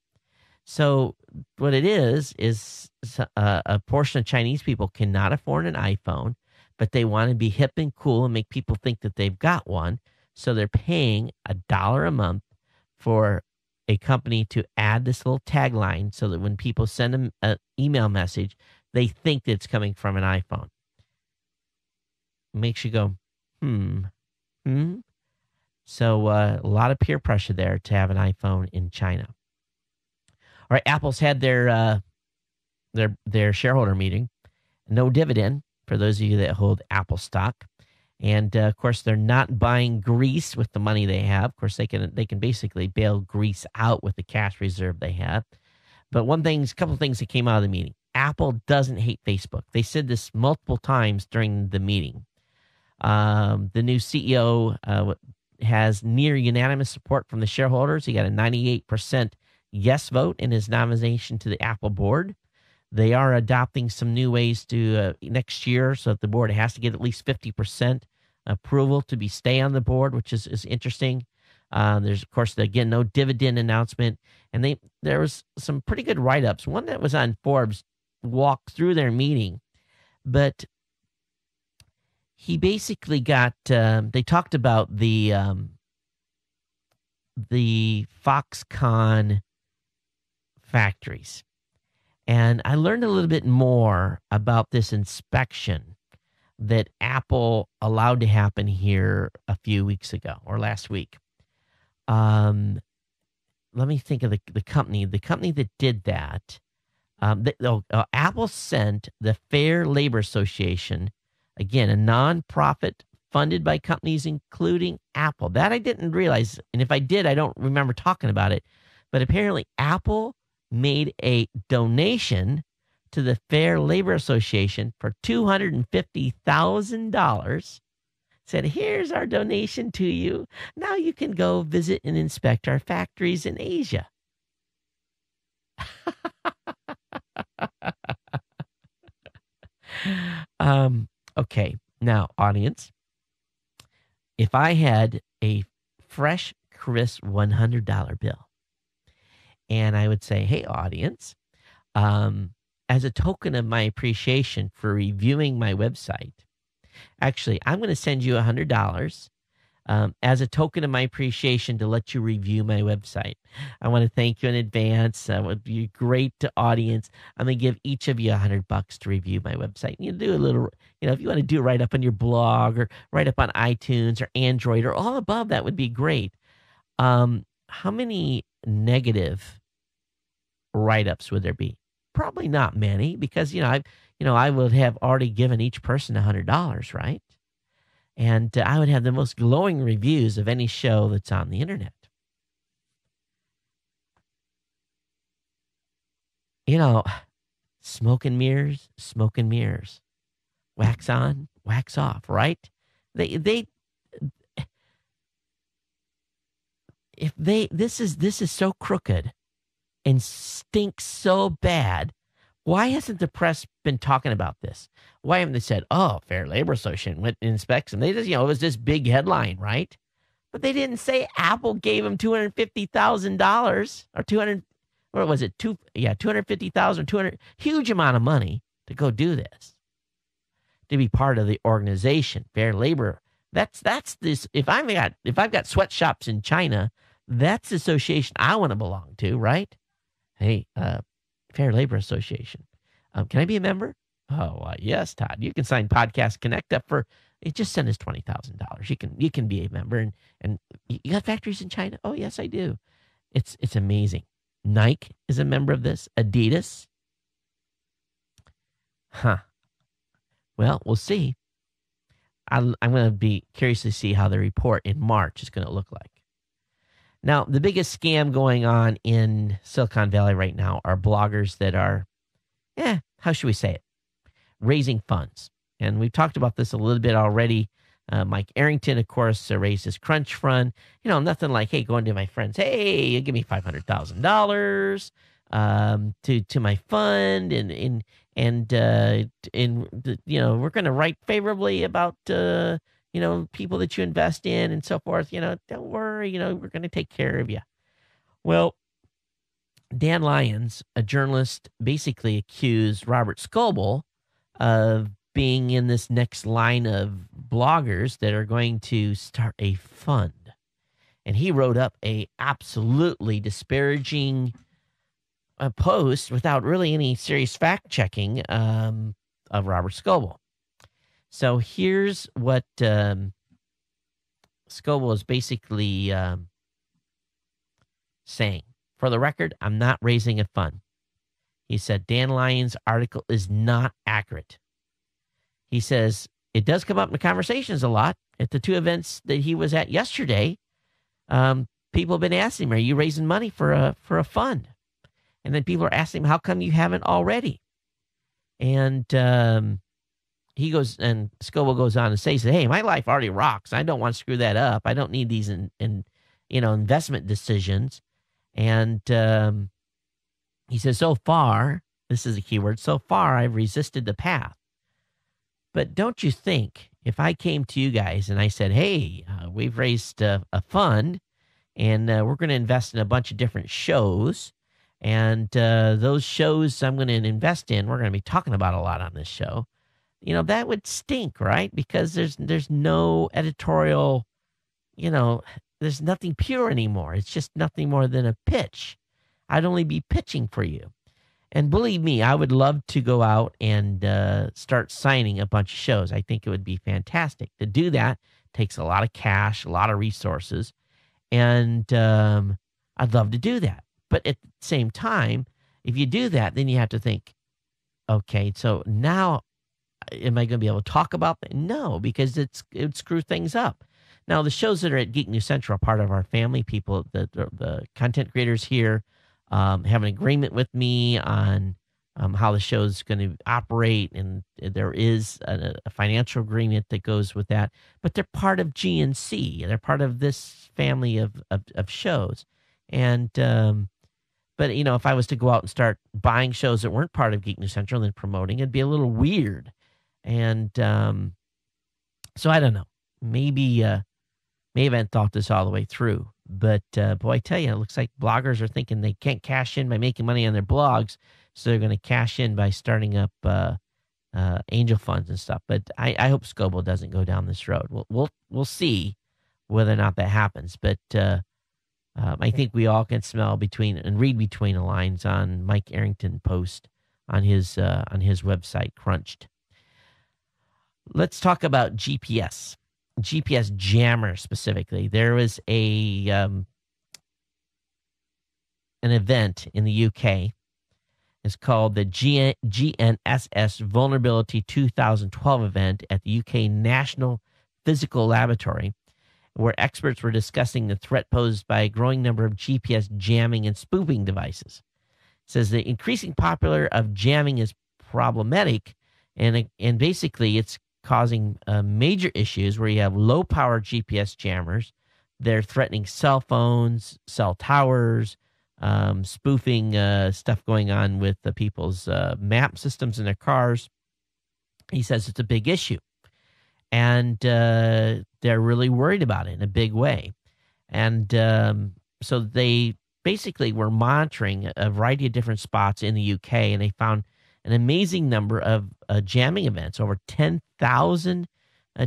So what it is a portion of Chinese people cannot afford an iPhone, but they want to be hip and cool and make people think that they've got one. So they're paying $1 a month for a company to add this little tagline so that when people send them an email message, they think that it's coming from an iPhone. Makes you go, So a lot of peer pressure there to have an iPhone in China. All right, Apple's had their shareholder meeting. No dividend for those of you that hold Apple stock. And, of course, they're not buying Greece with the money they have. Of course, they can basically bail Greece out with the cash reserve they have. But a couple of things that came out of the meeting. Apple doesn't hate Facebook. They said this multiple times during the meeting. The new CEO has near unanimous support from the shareholders. He got a 98% yes vote in his nomination to the Apple board. They are adopting some new ways to next year, so that the board has to get at least 50% approval to stay on the board, which is interesting. There's, of course, again, no dividend announcement. And there was some pretty good write-ups. One that was on Forbes walked through their meeting, but he basically got, they talked about the Foxconn factories. And I learned a little bit more about this inspection that Apple allowed to happen here a few weeks ago or last week. Let me think of the company. The company that did that, Apple sent the Fair Labor Association, again, a nonprofit funded by companies including Apple. That I didn't realize, and if I did, I don't remember talking about it. But apparently Apple made a donation to the Fair Labor Association for $250,000. Said, here's our donation to you. Now you can go visit and inspect our factories in Asia. Okay, now, audience, if I had a fresh, crisp $100 bill, and I would say, hey, audience, as a token of my appreciation for reviewing my website, actually, I'm going to send you $100 as a token of my appreciation to let you review my website. I want to thank you in advance. It would be great to audience. I'm going to give each of you $100 to review my website. You do a little, if you want to do it right up on your blog or right up on iTunes or Android or all above, that would be great. How many negative write-ups would there be? Probably not many, because I would have already given each person $100, right? And I would have the most glowing reviews of any show that's on the internet. Smoke and mirrors, wax on, wax off, right? This is so crooked and stinks so bad. Why hasn't the press been talking about this? Why haven't they said, Fair Labor Association went and inspects them? They just, it was this big headline, right? But they didn't say Apple gave them $250,000 or 200, what was it? 250,000, 200, huge amount of money to go do this, to be part of the organization, Fair Labor That's this. If I've got sweatshops in China, that's the association I want to belong to, right? Hey, Fair Labor Association. Can I be a member? Oh, yes, Todd. You can sign Podcast Connect up for. Just send us $20,000. You can be a member, and you got factories in China. Oh, yes, I do. It's amazing. Nike is a member of this. Adidas. Huh. Well, we'll see. I'm going to be curious to see how the report in March is going to look like. Now, the biggest scam going on in Silicon Valley right now are bloggers that are, how should we say it? Raising funds. And we've talked about this a little bit already. Mike Arrington, of course, raised his Crunch Fund. Nothing like, hey, going to my friends, hey, give me $500,000 to my fund, and we're going to write favorably about people that you invest in and so forth. Don't worry, we're going to take care of you. Well, Dan Lyons, a journalist, basically accused Robert Scoble of being in this next line of bloggers that are going to start a fund. And he wrote up a absolutely disparaging post without really any serious fact checking of Robert Scoble. So here's what Scoble is basically saying. For the record, I'm not raising a fund. He said Dan Lyons' article is not accurate. He says, it does come up in the conversations a lot. At the two events that he was at yesterday, people have been asking him, are you raising money for a fund? And then people are asking him, how come you haven't already? And he goes, and Scoble goes on to say, hey, my life already rocks. I don't want to screw that up. I don't need these investment decisions. And he says, so far, this is a keyword, so far I've resisted the path. But don't you think if I came to you guys and I said, hey, we've raised a fund and we're going to invest in a bunch of different shows, and those shows I'm going to invest in, we're going to be talking about a lot on this show, that would stink, right? Because there's no editorial, there's nothing pure anymore. It's just nothing more than a pitch. I'd only be pitching for you. And believe me, I would love to go out and start signing a bunch of shows. I think it would be fantastic. To do that takes a lot of cash, a lot of resources, and I'd love to do that. But at the same time, if you do that, then you have to think, okay, so now am I going to be able to talk about that? No, because it would screw things up. Now, the shows that are at Geek News Central are part of our family. People, the content creators here, have an agreement with me on how the show is going to operate, and there is a financial agreement that goes with that. But they're part of GNC. They're part of this family of shows. And but if I was to go out and start buying shows that weren't part of Geek News Central and then promoting, it'd be a little weird. And so I don't know. Maybe I haven't thought this all the way through. But, boy, I tell you, it looks like bloggers are thinking they can't cash in by making money on their blogs, so they're going to cash in by starting up angel funds and stuff. But I hope Scoble doesn't go down this road. We'll see whether or not that happens. But I think we all can smell and read between the lines on Mike Arrington post on his website, Crunched. Let's talk about GPS jammer specifically. There was an event in the UK. It's called the GNSS Vulnerability 2012 event at the UK National Physical Laboratory, where experts were discussing the threat posed by a growing number of GPS jamming and spoofing devices. It says the increasing popular of jamming is problematic, and basically it's causing major issues where you have low-power GPS jammers. They're threatening cell phones, cell towers, spoofing stuff going on with the people's map systems in their cars. He says it's a big issue, and they're really worried about it in a big way. And so they basically were monitoring a variety of different spots in the UK, and they found an amazing number of jamming events, over 10,000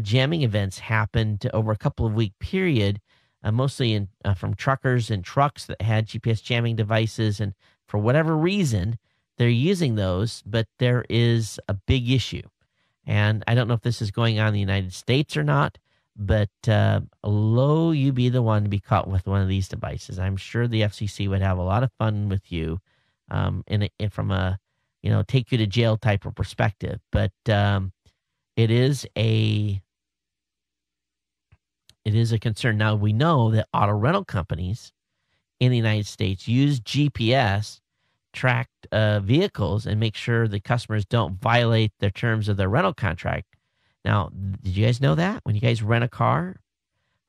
jamming events happened over a couple of week period, mostly from truckers and trucks that had GPS jamming devices. And for whatever reason, they're using those, but there is a big issue. And I don't know if this is going on in the United States or not, but lo, you be the one to be caught with one of these devices. I'm sure the FCC would have a lot of fun with you from a, take you to jail type of perspective. But it is a concern. Now, we know that auto rental companies in the United States use GPS tracked vehicles and make sure the customers don't violate their terms of their rental contract. Now, did you guys know that when you guys rent a car?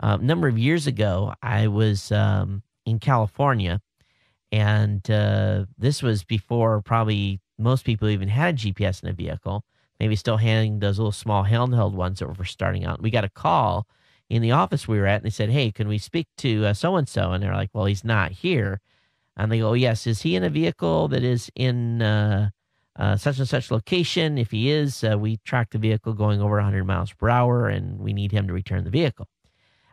A number of years ago, I was in California, and this was before probably most people even had a GPS in a vehicle, maybe still handling those little small handheld ones that were starting out. We got a call in the office we were at, and they said, "Hey, can we speak to so-and-so?" And they're like, "Well, he's not here." And they go, "Yes, is he in a vehicle that is in such and such location? If he is, we track the vehicle going over 100 miles per hour, and we need him to return the vehicle."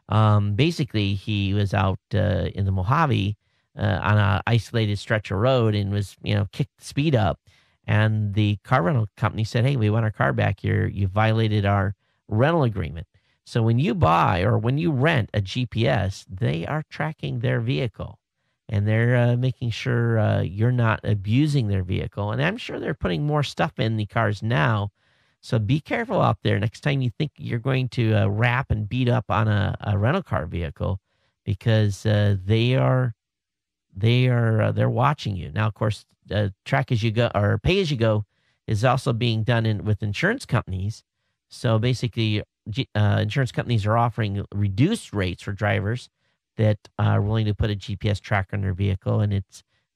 Basically, he was out in the Mojave on an isolated stretch of road and was, kicked the speed up. And the car rental company said, "Hey, we want our car back here. You violated our rental agreement." So when you buy or when you rent a GPS, they are tracking their vehicle. And they're making sure you're not abusing their vehicle. And I'm sure they're putting more stuff in the cars now. So be careful out there next time you think you're going to wrap and beat up on a rental car vehicle, because they're watching you. Now, of course, track as you go or pay as you go is also being done with insurance companies. So basically, insurance companies are offering reduced rates for drivers that are willing to put a GPS tracker in their vehicle, and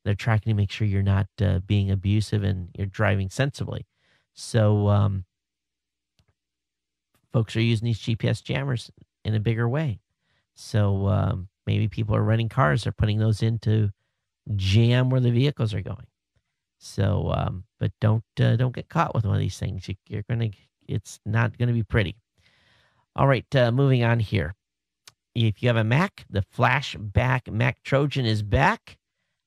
they're tracking to make sure you're not being abusive and you're driving sensibly. So folks are using these GPS jammers in a bigger way. So maybe people are renting cars, they're putting those in to jam where the vehicles are going. So, but don't get caught with one of these things. It's not gonna be pretty. All right, moving on here. If you have a Mac, the Flashback Mac Trojan is back.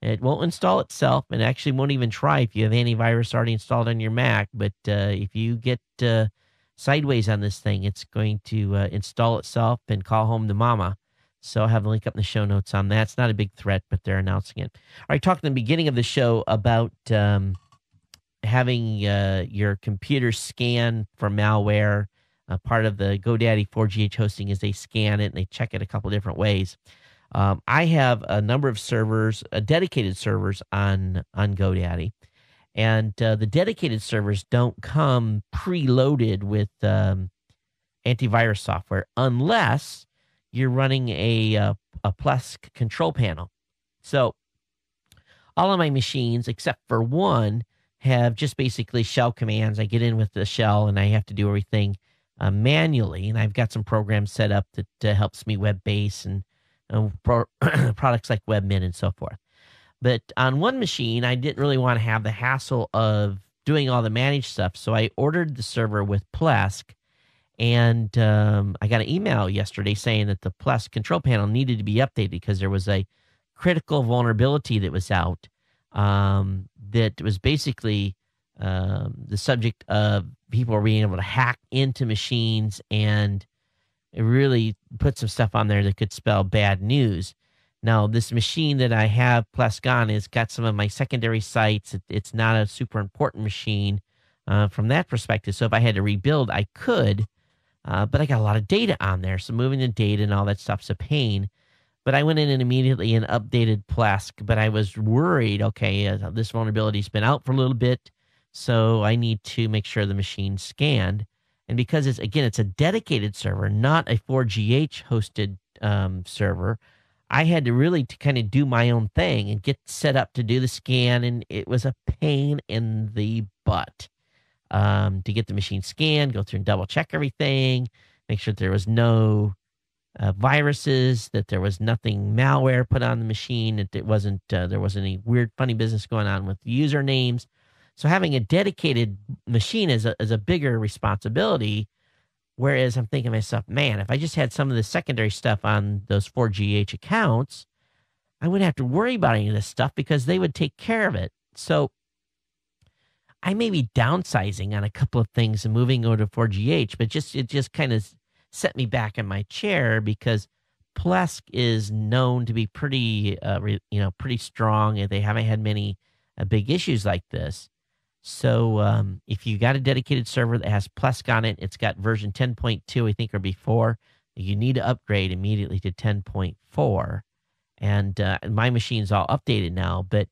It won't install itself, and actually won't even try if you have antivirus already installed on your Mac. But if you get sideways on this thing, it's going to install itself and call home to mama. So I'll have a link up in the show notes on that. It's not a big threat, but they're announcing it. All right, talking in the beginning of the show about having your computer scan for malware. Part of the GoDaddy 4GH hosting is they scan it and they check it a couple different ways. I have a number of servers, dedicated servers on GoDaddy, and the dedicated servers don't come preloaded with antivirus software unless you're running a Plesk control panel. So all of my machines, except for one, have just basically shell commands. I get in with the shell and I have to do everything manually, and I've got some programs set up that helps me web base and products like Webmin and so forth. But on one machine, I didn't really want to have the hassle of doing all the managed stuff, so I ordered the server with Plesk, and I got an email yesterday saying that the Plesk control panel needed to be updated because there was a critical vulnerability that was out that was basically the subject of people are being able to hack into machines, and it really put some stuff on there that could spell bad news. Now, this machine that I have Plesk on has got some of my secondary sites. It's not a super important machine from that perspective. So if I had to rebuild, I could, but I got a lot of data on there. So moving the data and all that stuff's a pain. But I went in and immediately and updated Plesk. But I was worried, okay, this vulnerability's been out for a little bit, so I need to make sure the machine's scanned. And because it's a dedicated server, not a 4GH hosted server, I had to really kind of do my own thing and get set up to do the scan. And it was a pain in the butt to get the machine scanned, go through and double check everything, make sure that there was no viruses, that there was nothing malware put on the machine, that it wasn't there wasn't any weird funny business going on with usernames. So having a dedicated machine is a bigger responsibility, Whereas I'm thinking to myself, man, if I just had some of the secondary stuff on those 4GH accounts, I wouldn't have to worry about any of this stuff because they would take care of it. So I may be downsizing on a couple of things and moving over to 4GH, but it just kind of set me back in my chair because Plesk is known to be pretty, pretty strong, and they haven't had many big issues like this. So if you got a dedicated server that has Plesk on it, it's got version 10.2, I think, or before, you need to upgrade immediately to 10.4. And my machine's all updated now, but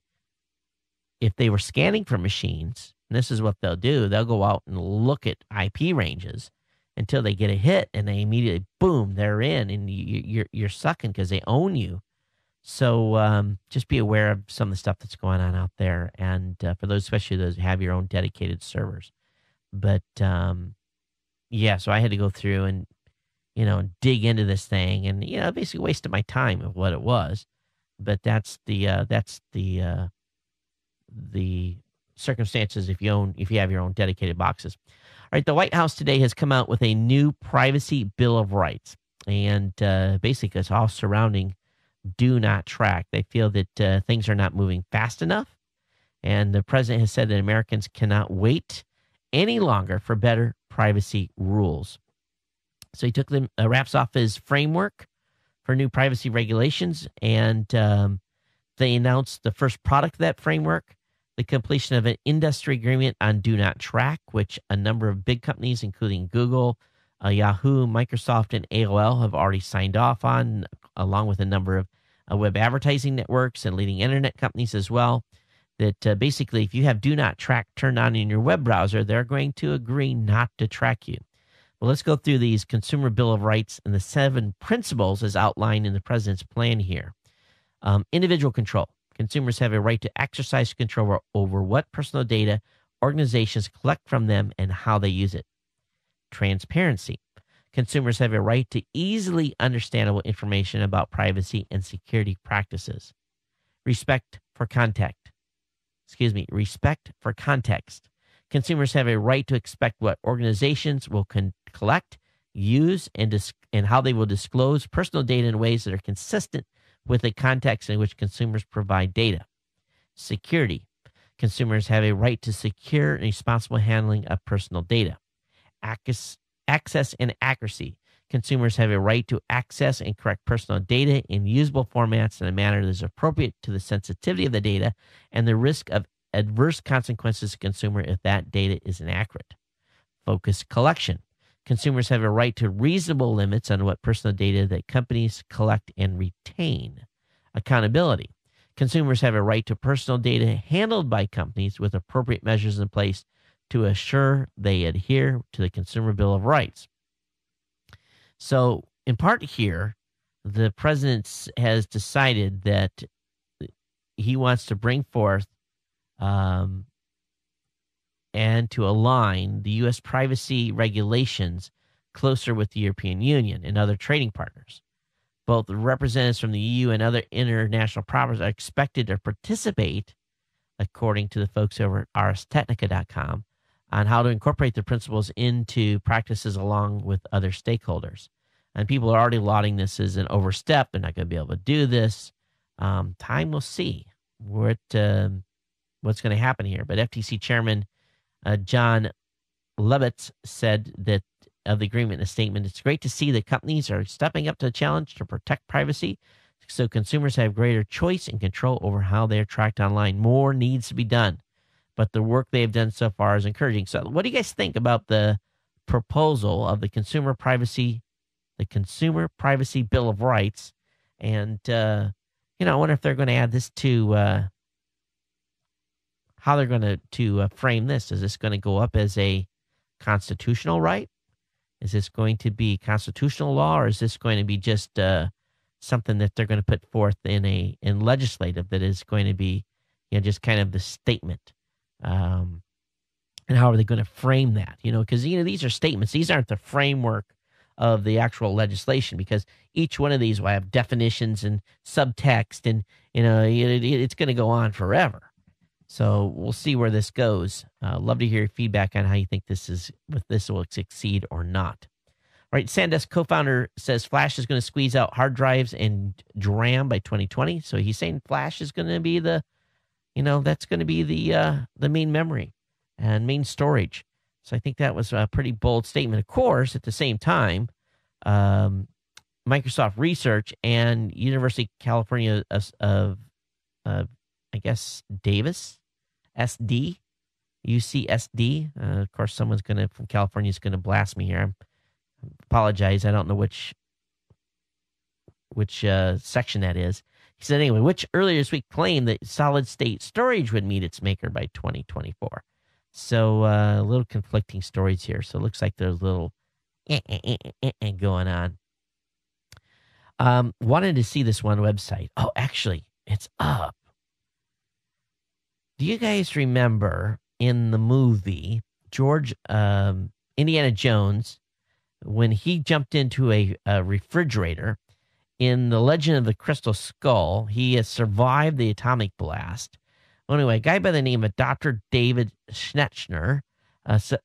if they were scanning for machines, and this is what they'll do, they'll go out and look at IP ranges until they get a hit, and they immediately, boom, they're in, and you're sucking because they own you. So just be aware of some of the stuff that's going on out there, and for those, especially those who have your own dedicated servers. But yeah, so I had to go through and dig into this thing, and basically wasted my time of what it was. But that's the circumstances if you have your own dedicated boxes. All right, the White House today has come out with a new privacy bill of rights, and basically it's all surrounding do not track. They feel that things are not moving fast enough, and the president has said that Americans cannot wait any longer for better privacy rules. So he took them, wraps off his framework for new privacy regulations, and they announced the first product of that framework, the completion of an industry agreement on do not track, which a number of big companies, including Google, Yahoo, Microsoft, and AOL have already signed off on, along with a number of web advertising networks and leading internet companies as well, that basically if you have do not track turned on in your web browser, they're going to agree not to track you. Well, let's go through these Consumer Bill of Rights and the 7 principles as outlined in the president's plan here. Individual control. Consumers have a right to exercise control over what personal data organizations collect from them and how they use it. Transparency. Consumers have a right to easily understandable information about privacy and security practices. Respect for context. Consumers have a right to expect what organizations will collect, use, and how they will disclose personal data in ways that are consistent with the context in which consumers provide data. Security. Consumers have a right to secure and responsible handling of personal data. Access and accuracy. Consumers have a right to access and correct personal data in usable formats in a manner that is appropriate to the sensitivity of the data and the risk of adverse consequences to consumer if that data is inaccurate. Focus collection. Consumers have a right to reasonable limits on what personal data that companies collect and retain. Accountability. Consumers have a right to personal data handled by companies with appropriate measures in place to assure they adhere to the Consumer Bill of Rights. So, in part here, the president has decided that he wants to bring forth and to align the U.S. privacy regulations closer with the European Union and other trading partners. Both representatives from the EU and other international powers are expected to participate, according to the folks over at arstechnica.com, on how to incorporate the principles into practices along with other stakeholders. And people are already lauding this as an overstep. They're not going to be able to do this. Time will see what's going to happen here. But FTC Chairman John Lebitz said that of the agreement in a statement, it's great to see that companies are stepping up to the challenge to protect privacy so consumers have greater choice and control over how they are tracked online. More needs to be done, but the work they have done so far is encouraging. So what do you guys think about the proposal of the Consumer Privacy Bill of Rights? And, I wonder if they're going to add this to how they're going to frame this. Is this going to go up as a constitutional right? Is this going to be constitutional law, or is this going to be just something that they're going to put forth in legislative that is going to be, just kind of the statement? And how are they going to frame that? Because these are statements; these aren't the framework of the actual legislation, because each one of these will have definitions and subtext, and it's going to go on forever. So we'll see where this goes. Love to hear your feedback on how you think this will succeed or not. Right, SanDisk co-founder says Flash is going to squeeze out hard drives and DRAM by 2020. So he's saying Flash is going to be that's going to be the main memory and main storage. So I think that was a pretty bold statement. Of course, at the same time, Microsoft Research and University of California of I guess Davis, UCSD. Of course, someone's from California is going to blast me here. I apologize. I don't know which section that is. He said anyway, which earlier this week claimed that solid state storage would meet its maker by 2024. So a little conflicting stories here. So it looks like there's a little going on. Wanted to see this one website. Oh, actually, it's up. Do you guys remember in the movie Indiana Jones, when he jumped into a refrigerator in The Legend of the Crystal Skull, he has survived the atomic blast. Well, anyway, a guy by the name of Dr. David Schnechner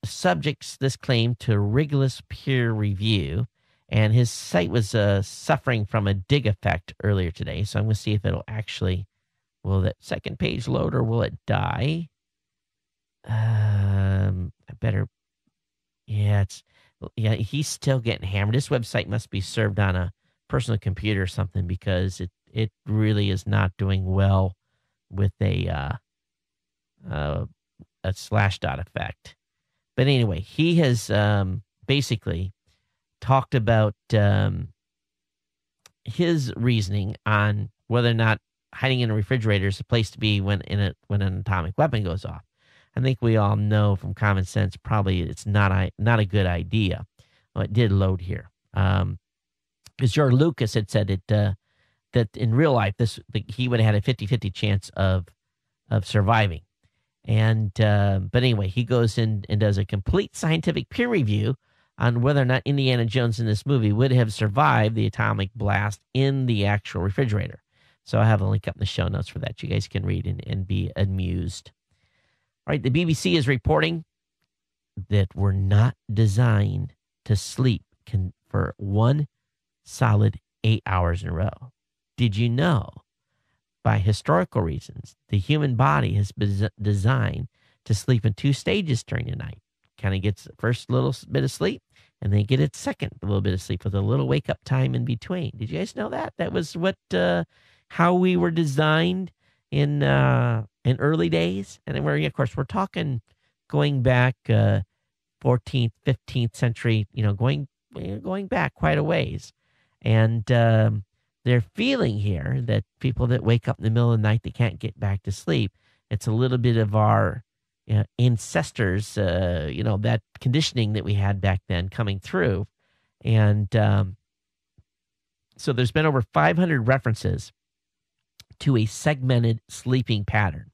subjects this claim to rigorous peer review, and his site was suffering from a dig effect earlier today. So I'm going to see if it'll actually, will that second page load or will it die? He's still getting hammered. This website must be served on a personal computer or something, because it really is not doing well with a slash dot effect. But anyway, he has basically talked about his reasoning on whether or not hiding in a refrigerator is a place to be when an atomic weapon goes off. I think we all know from common sense probably it's not a good idea. Well, it did load here. Because George Lucas had said that in real life he would have had a 50-50 chance of surviving. And but anyway, he goes in and does a complete scientific peer review on whether or not Indiana Jones in this movie would have survived the atomic blast in the actual refrigerator. So I have a link up in the show notes for that. You guys can read and be amused. All right, the BBC is reporting that we're not designed to sleep for one solid 8 hours in a row. Did you know, by historical reasons, the human body has been designed to sleep in 2 stages during the night? Kind of gets the first little bit of sleep, and then get its second little bit of sleep with a little wake up time in between. Did you guys know that? That was how we were designed in early days. And then of course, we're talking going back 14th, 15th century, going back quite a ways. And they're feeling here that people that wake up in the middle of the night, they can't get back to sleep. It's a little bit of our ancestors, that conditioning that we had back then coming through. And so there's been over 500 references to a segmented sleeping pattern.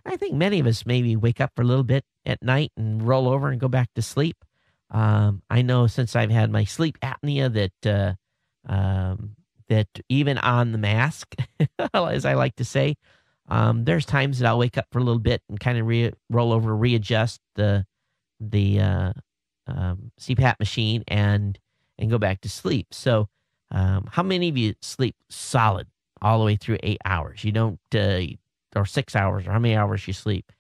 I think many of us maybe wake up for a little bit at night and roll over and go back to sleep. I know since I've had my sleep apnea that even on the mask, as I like to say, there's times that I'll wake up for a little bit and kind of roll over, readjust the CPAP machine and go back to sleep. So how many of you sleep solid all the way through 8 hours? You don't, or 6 hours, or how many hours you sleep?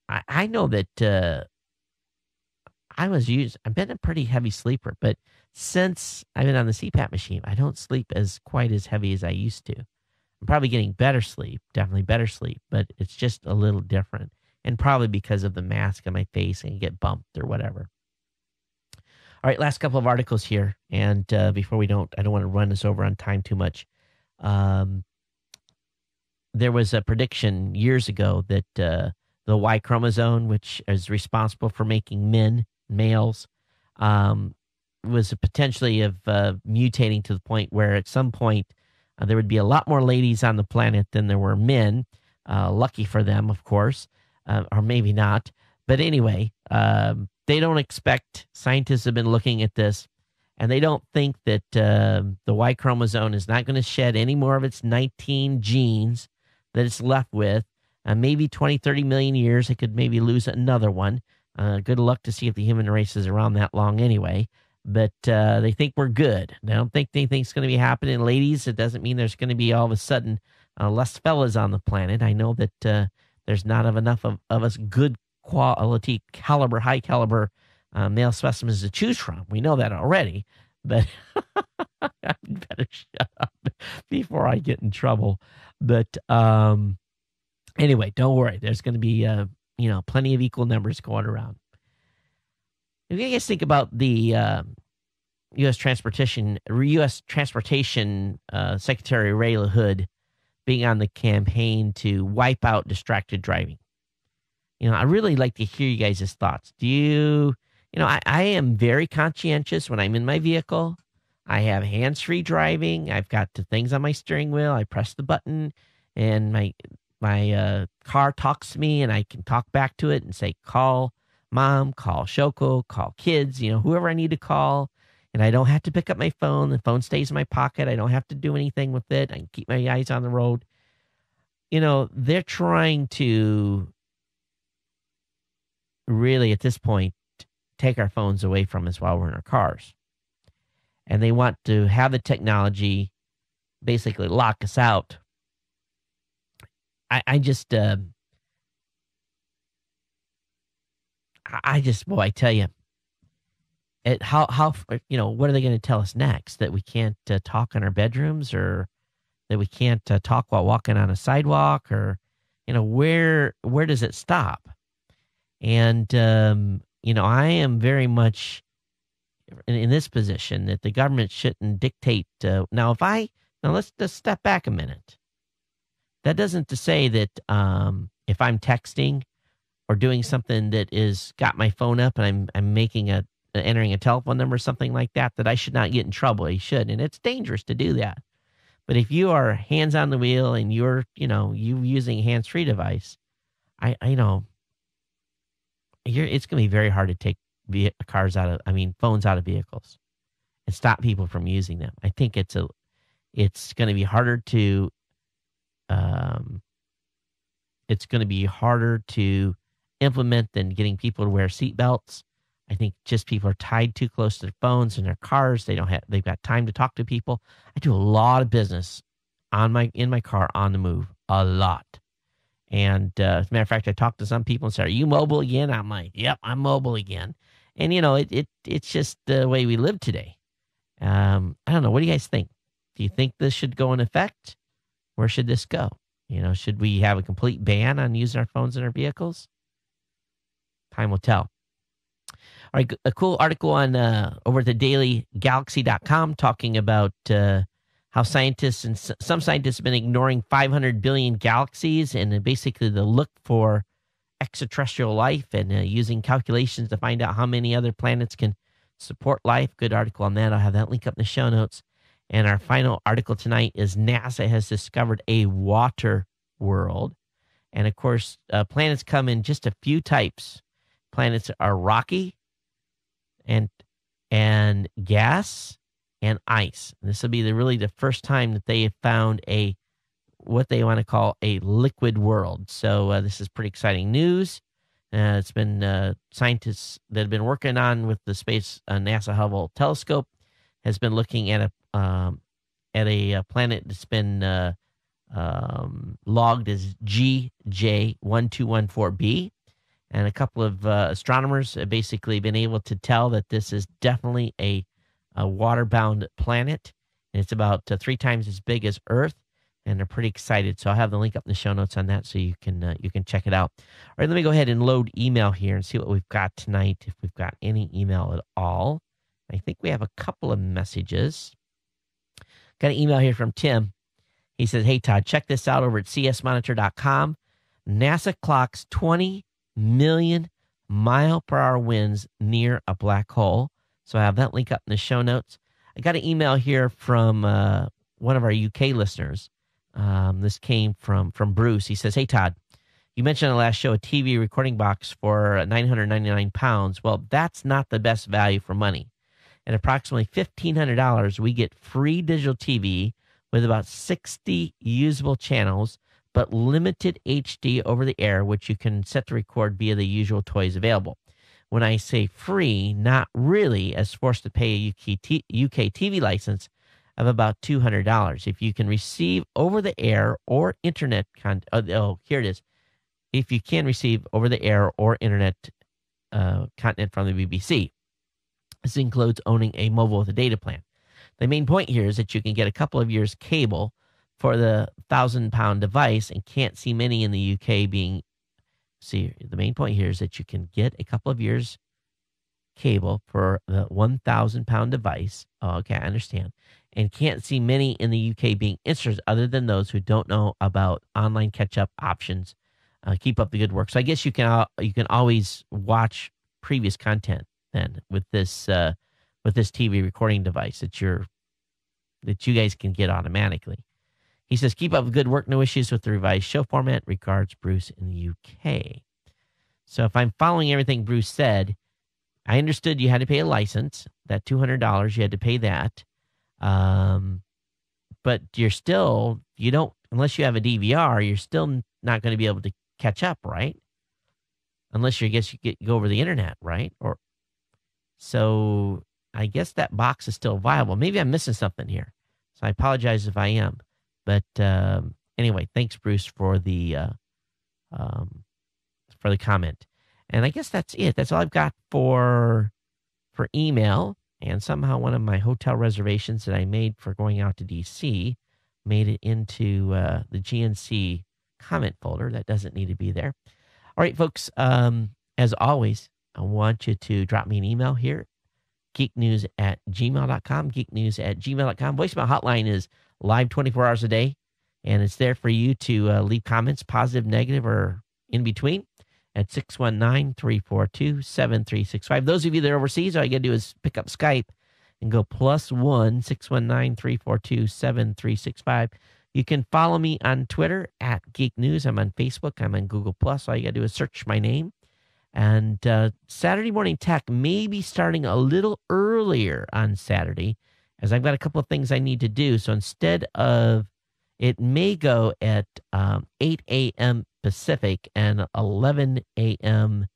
I know that I've been a pretty heavy sleeper, but since I've been on the CPAP machine, I don't sleep as quite as heavy as I used to. I'm probably getting better sleep, definitely better sleep, but it's just a little different. And probably because of the mask on my face and get bumped or whatever. All right, last couple of articles here. And before I don't want to run this over on time too much. There was a prediction years ago that the Y chromosome, which is responsible for making males, was potentially of mutating to the point where at some point there would be a lot more ladies on the planet than there were men. Lucky for them, of course, or maybe not. But anyway, they don't expect, scientists have been looking at this, and they don't think that the Y chromosome is not going to shed any more of its 19 genes that it's left with. Maybe 20, 30 million years, it could maybe lose another one. Good luck to see if the human race is around that long anyway. but they think we're good. I don't think they think it's going to be happening. Ladies, it doesn't mean there's going to be all of a sudden less fellas on the planet. I know that there's not enough of us good quality caliber, high caliber male specimens to choose from. We know that already, but I better shut up before I get in trouble. But anyway, don't worry. There's going to be plenty of equal numbers going around. If you guys think about the U.S. Transportation Secretary Ray LaHood being on the campaign to wipe out distracted driving. I really like to hear you guys' thoughts. I am very conscientious when I'm in my vehicle. I have hands-free driving. I've got the things on my steering wheel. I press the button, and my car talks to me, and I can talk back to it and say, call Mom, call Shoko, call kids, whoever I need to call. And I don't have to pick up my phone. The phone stays in my pocket. I don't have to do anything with it. I can keep my eyes on the road. They're trying to really, at this point, take our phones away from us while we're in our cars. And they want to have the technology basically lock us out. I tell you, what are they going to tell us next? That we can't talk in our bedrooms, or that we can't talk while walking on a sidewalk, or, where does it stop? And, I am very much in this position that the government shouldn't dictate. Now let's just step back a minute. That doesn't to say that if I'm texting or doing something that is got my phone up and I'm making entering a telephone number or something like that, that I should not get in trouble. You should, and it's dangerous to do that. But if you are hands on the wheel and you're using a hands-free device, it's going to be very hard to take phones out of vehicles and stop people from using them. I think it's going to be harder to implement than getting people to wear seatbelts. I think just people are tied too close to their phones in their cars. They've got time to talk to people. I do a lot of business in my car on the move, a lot. And as a matter of fact, I talked to some people and said, "Are you mobile again?" I'm like, "Yep, I'm mobile again." And it's just the way we live today. I don't know. What do you guys think? Do you think this should go in effect? Where should this go? Should we have a complete ban on using our phones in our vehicles? Time will tell. All right, a cool article on over at the dailygalaxy.com talking about how scientists and some scientists have been ignoring 500 billion galaxies and basically the look for extraterrestrial life and using calculations to find out how many other planets can support life. Good article on that. I'll have that link up in the show notes. And our final article tonight is NASA has discovered a water world. And of course, planets come in just a few types. Planets are rocky and gas and ice. And this will be really the first time that they have found what they want to call a liquid world. So this is pretty exciting news. It's been scientists that have been working on with the space NASA Hubble telescope has been looking at a planet that's been logged as GJ1214b. And a couple of astronomers have basically been able to tell that this is definitely a water-bound planet. And it's about 3 times as big as Earth. And they're pretty excited. So I'll have the link up in the show notes on that so you can check it out. All right, let me go ahead and load email here and see what we've got tonight, if we've got any email at all. I think we have a couple of messages. Got an email here from Tim. He says, "Hey, Todd, check this out over at csmonitor.com. NASA clocks 20 million mile-per-hour winds near a black hole." So I have that link up in the show notes. I got an email here from one of our UK listeners. This came from Bruce. He says, "Hey, Todd, you mentioned on the last show a TV recording box for £999. Well, that's not the best value for money. At approximately $1,500, we get free digital TV with about 60 usable channels, but limited HD over the air, which you can set to record via the usual toys available. When I say free, not really, as forced to pay a UK TV license of about $200. If you can receive over-the-air or internet here it is. If you can receive over-the-air or internet content from the BBC. This includes owning a mobile with a data plan. The main point here is that you can get a couple of years cable for the £1,000 device and can't see many in the UK being. See, the main point here is that you can get a couple of years cable for the £1,000 device. Oh, okay, I understand. And can't see many in the UK being interested other than those who don't know about online catch-up options. Keep up the good work. So I guess you can always watch previous content then with this TV recording device that you guys can get automatically. He says, keep up the good work. No issues with the revised show format. Regards, Bruce in the UK. So if I'm following everything Bruce said, I understood you had to pay a license, that $200, you had to pay that. But unless you have a DVR, you're still not going to be able to catch up, right? Unless you go over the internet, right? So I guess that box is still viable. Maybe I'm missing something here. So I apologize if I am. But anyway, thanks, Bruce, for the comment. And I guess that's it. That's all I've got for email. And somehow one of my hotel reservations that I made for going out to D.C. made it into the GNC comment folder. That doesn't need to be there. All right, folks. As always, I want you to drop me an email here. geeknews@gmail.com. geeknews@gmail.com. Voicemail hotline is live 24 hours a day. And it's there for you to leave comments, positive, negative, or in between, at 619-342-7365. Those of you that are overseas, all you got to do is pick up Skype and go +1 619-342-7365. You can follow me on Twitter at Geek News. I'm on Facebook. I'm on Google+. All you got to do is search my name. And Saturday Morning Tech may be starting a little earlier on Saturday, as I've got a couple of things I need to do. So instead of, it may go at 8 a.m. Pacific and 8 a.m.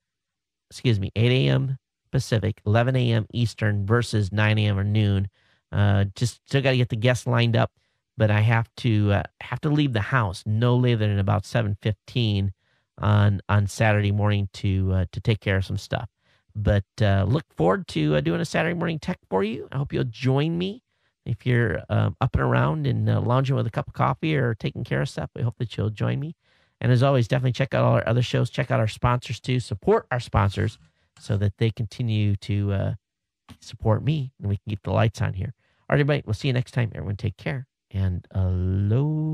Pacific, 11 a.m. Eastern versus 9 a.m. or noon. Just still got to get the guests lined up, but I have to leave the house no later than about 7:15 on Saturday morning to take care of some stuff. But look forward to doing a Saturday morning tech for you. I hope you'll join me if you're up and around and lounging with a cup of coffee or taking care of stuff. We hope that you'll join me. And as always, definitely check out all our other shows. Check out our sponsors too. Support our sponsors so that they continue to support me and we can keep the lights on here. All right, everybody. We'll see you next time. Everyone take care and aloha.